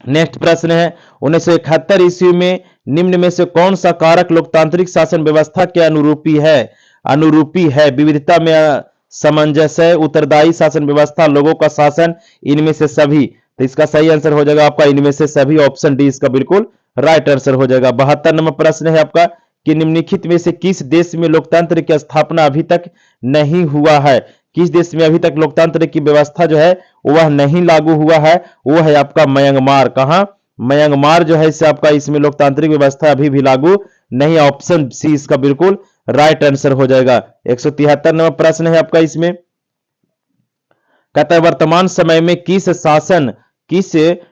नेक्स्ट प्रश्न है 1971 ईस्वी में निम्न में से कौन सा कारक लोकतांत्रिक शासन व्यवस्था के अनुरूपी है, अनुरूपी है। विविधता में सामंजस्य, उत्तरदायी शासन व्यवस्था, लोगों का शासन, इनमें से सभी। तो इसका सही आंसर हो जाएगा आपका इनमें से सभी, ऑप्शन डी इसका बिल्कुल राइट आंसर हो जाएगा। 72 नंबर प्रश्न है आपका कि निम्नलिखित में से किस देश में लोकतंत्र की स्थापना अभी तक नहीं हुआ है। किस देश में अभी तक लोकतंत्र की व्यवस्था जो है वह नहीं लागू हुआ है, वो है आपका म्यांमार। कहां, म्यांमार जो है इससे आपका इसमें लोकतांत्रिक व्यवस्था अभी भी लागू नहीं है। ऑप्शन सी इसका बिल्कुल राइट आंसर हो जाएगा। 173 नंबर प्रश्न है आपका इसमें कहता है वर्तमान समय में किस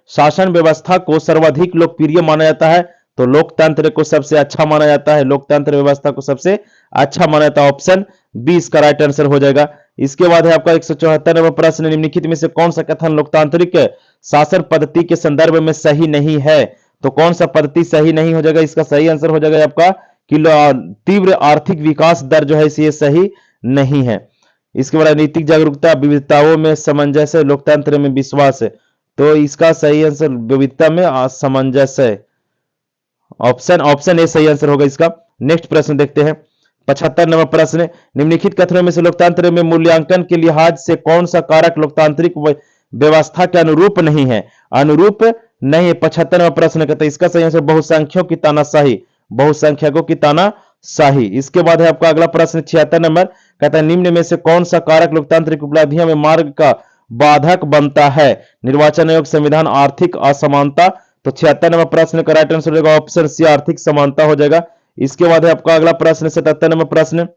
शासन व्यवस्था को सर्वाधिक लोकप्रिय माना जाता है। तो लोकतंत्र को सबसे अच्छा माना जाता है, लोकतंत्र व्यवस्था को सबसे अच्छा माना जाता है। ऑप्शन बी इसका राइट आंसर हो जाएगा। इसके बाद है आपका 174 नंबर प्रश्न निम्नलिखित में से कौन सा कथन लोकतांत्रिक शासन पद्धति के संदर्भ में सही नहीं है। तो कौन सा पद्धति सही नहीं हो जाएगा, इसका सही आंसर हो जाएगा आपका कि तीव्र आर्थिक विकास दर जो है ये सही नहीं है। इसके बाद राजनीतिक जागरूकता, विविधताओं में सामंजस्य, लोकतंत्र में विश्वास है। तो इसका सही आंसर विविधता में सामंजस्य, ऑप्शन ए सही आंसर होगा इसका। नेक्स्ट प्रश्न देखते हैं 75 नंबर प्रश्न निम्नलिखित कथनों में से लोकतंत्र में मूल्यांकन के लिहाज से कौन सा कारक लोकतांत्रिक व्यवस्था के अनुरूप नहीं है, अनुरूप नहीं है। 75 नंबर प्रश्न कहते हैं इसका सही आंसर बहुसंख्यकों की तानाशाही, बहुसंख्यकों की तानाशाही। इसके बाद है आपका अगला प्रश्न 76 नंबर कहता है निम्न में से कौन सा कारक लोकतांत्रिक उपलब्धियों में मार्ग का बाधक बनता है। निर्वाचन आयोग, संविधान, आर्थिक असमानता। तो 76 नंबर प्रश्न का राइट आंसर हो जाएगा ऑप्शन सी आर्थिक समानता हो जाएगा। इसके बाद है आपका अगला प्रश्न 77 नंबर प्रश्न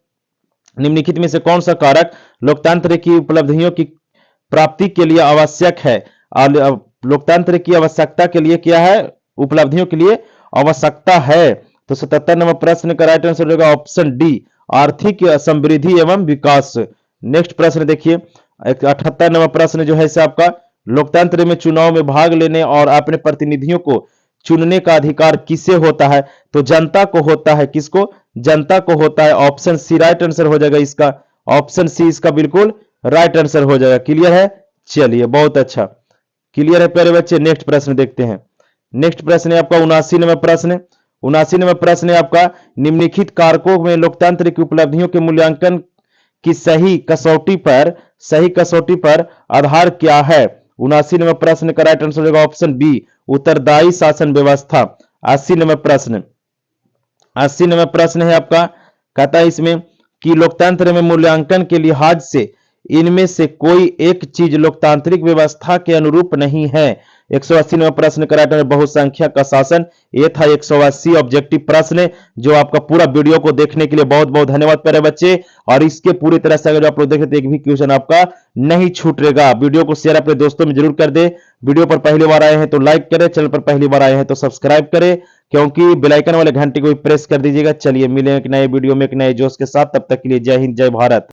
निम्नलिखित में से कौन सा कारक लोकतंत्र की उपलब्धियों की प्राप्ति के लिए आवश्यक है। लोकतंत्र की आवश्यकता के लिए क्या है, उपलब्धियों के लिए आवश्यकता है। तो 77 नंबर प्रश्न का राइट आंसर होगा ऑप्शन डी आर्थिक समृद्धि एवं विकास। नेक्स्ट प्रश्न देखिए 78 नंबर प्रश्न जो है इसे आपका लोकतंत्र में चुनाव में भाग लेने और अपने प्रतिनिधियों को चुनने का अधिकार किसे होता है। तो जनता को होता है, किसको, जनता को होता है। ऑप्शन सी राइट आंसर हो जाएगा इसका, ऑप्शन सी इसका बिल्कुल राइट आंसर हो जाएगा। क्लियर है, चलिए बहुत अच्छा क्लियर है प्यारे बच्चे। नेक्स्ट प्रश्न देखते हैं। नेक्स्ट प्रश्न है आपका 79 नंबर प्रश्न, 79 नंबर प्रश्न है आपका निम्नलिखित कारकों में लोकतंत्र की उपलब्धियों के मूल्यांकन की सही कसौटी पर आधार क्या है। 79 नंबर प्रश्न का राइट आंसर होगा ऑप्शन बी उत्तरदायी शासन व्यवस्था। 80 नंबर प्रश्न, 80 नंबर प्रश्न है आपका कहता है इसमें कि लोकतंत्र में मूल्यांकन के लिहाज से इनमें से कोई एक चीज लोकतांत्रिक व्यवस्था के अनुरूप नहीं है। 180 नंबर प्रश्न का राइट आंसर बहुसंख्यक का शासन। ये था 180 ऑब्जेक्टिव प्रश्न। जो आपका पूरा वीडियो को देखने के लिए बहुत बहुत धन्यवाद प्यारे बच्चे। और इसके पूरी तरह से अगर आप लोग देखें तो एक भी क्वेश्चन आपका नहीं छूटेगा। वीडियो को शेयर अपने दोस्तों में जरूर कर दे। वीडियो पर पहली बार आए हैं तो लाइक करें, चैनल पर पहली बार आए हैं तो सब्सक्राइब करें, क्योंकि बेल आइकन वाले घंटे को भी प्रेस कर दीजिएगा। चलिए मिलें एक नए वीडियो में एक नए जोश के साथ, तब तक के लिए जय हिंद जय भारत।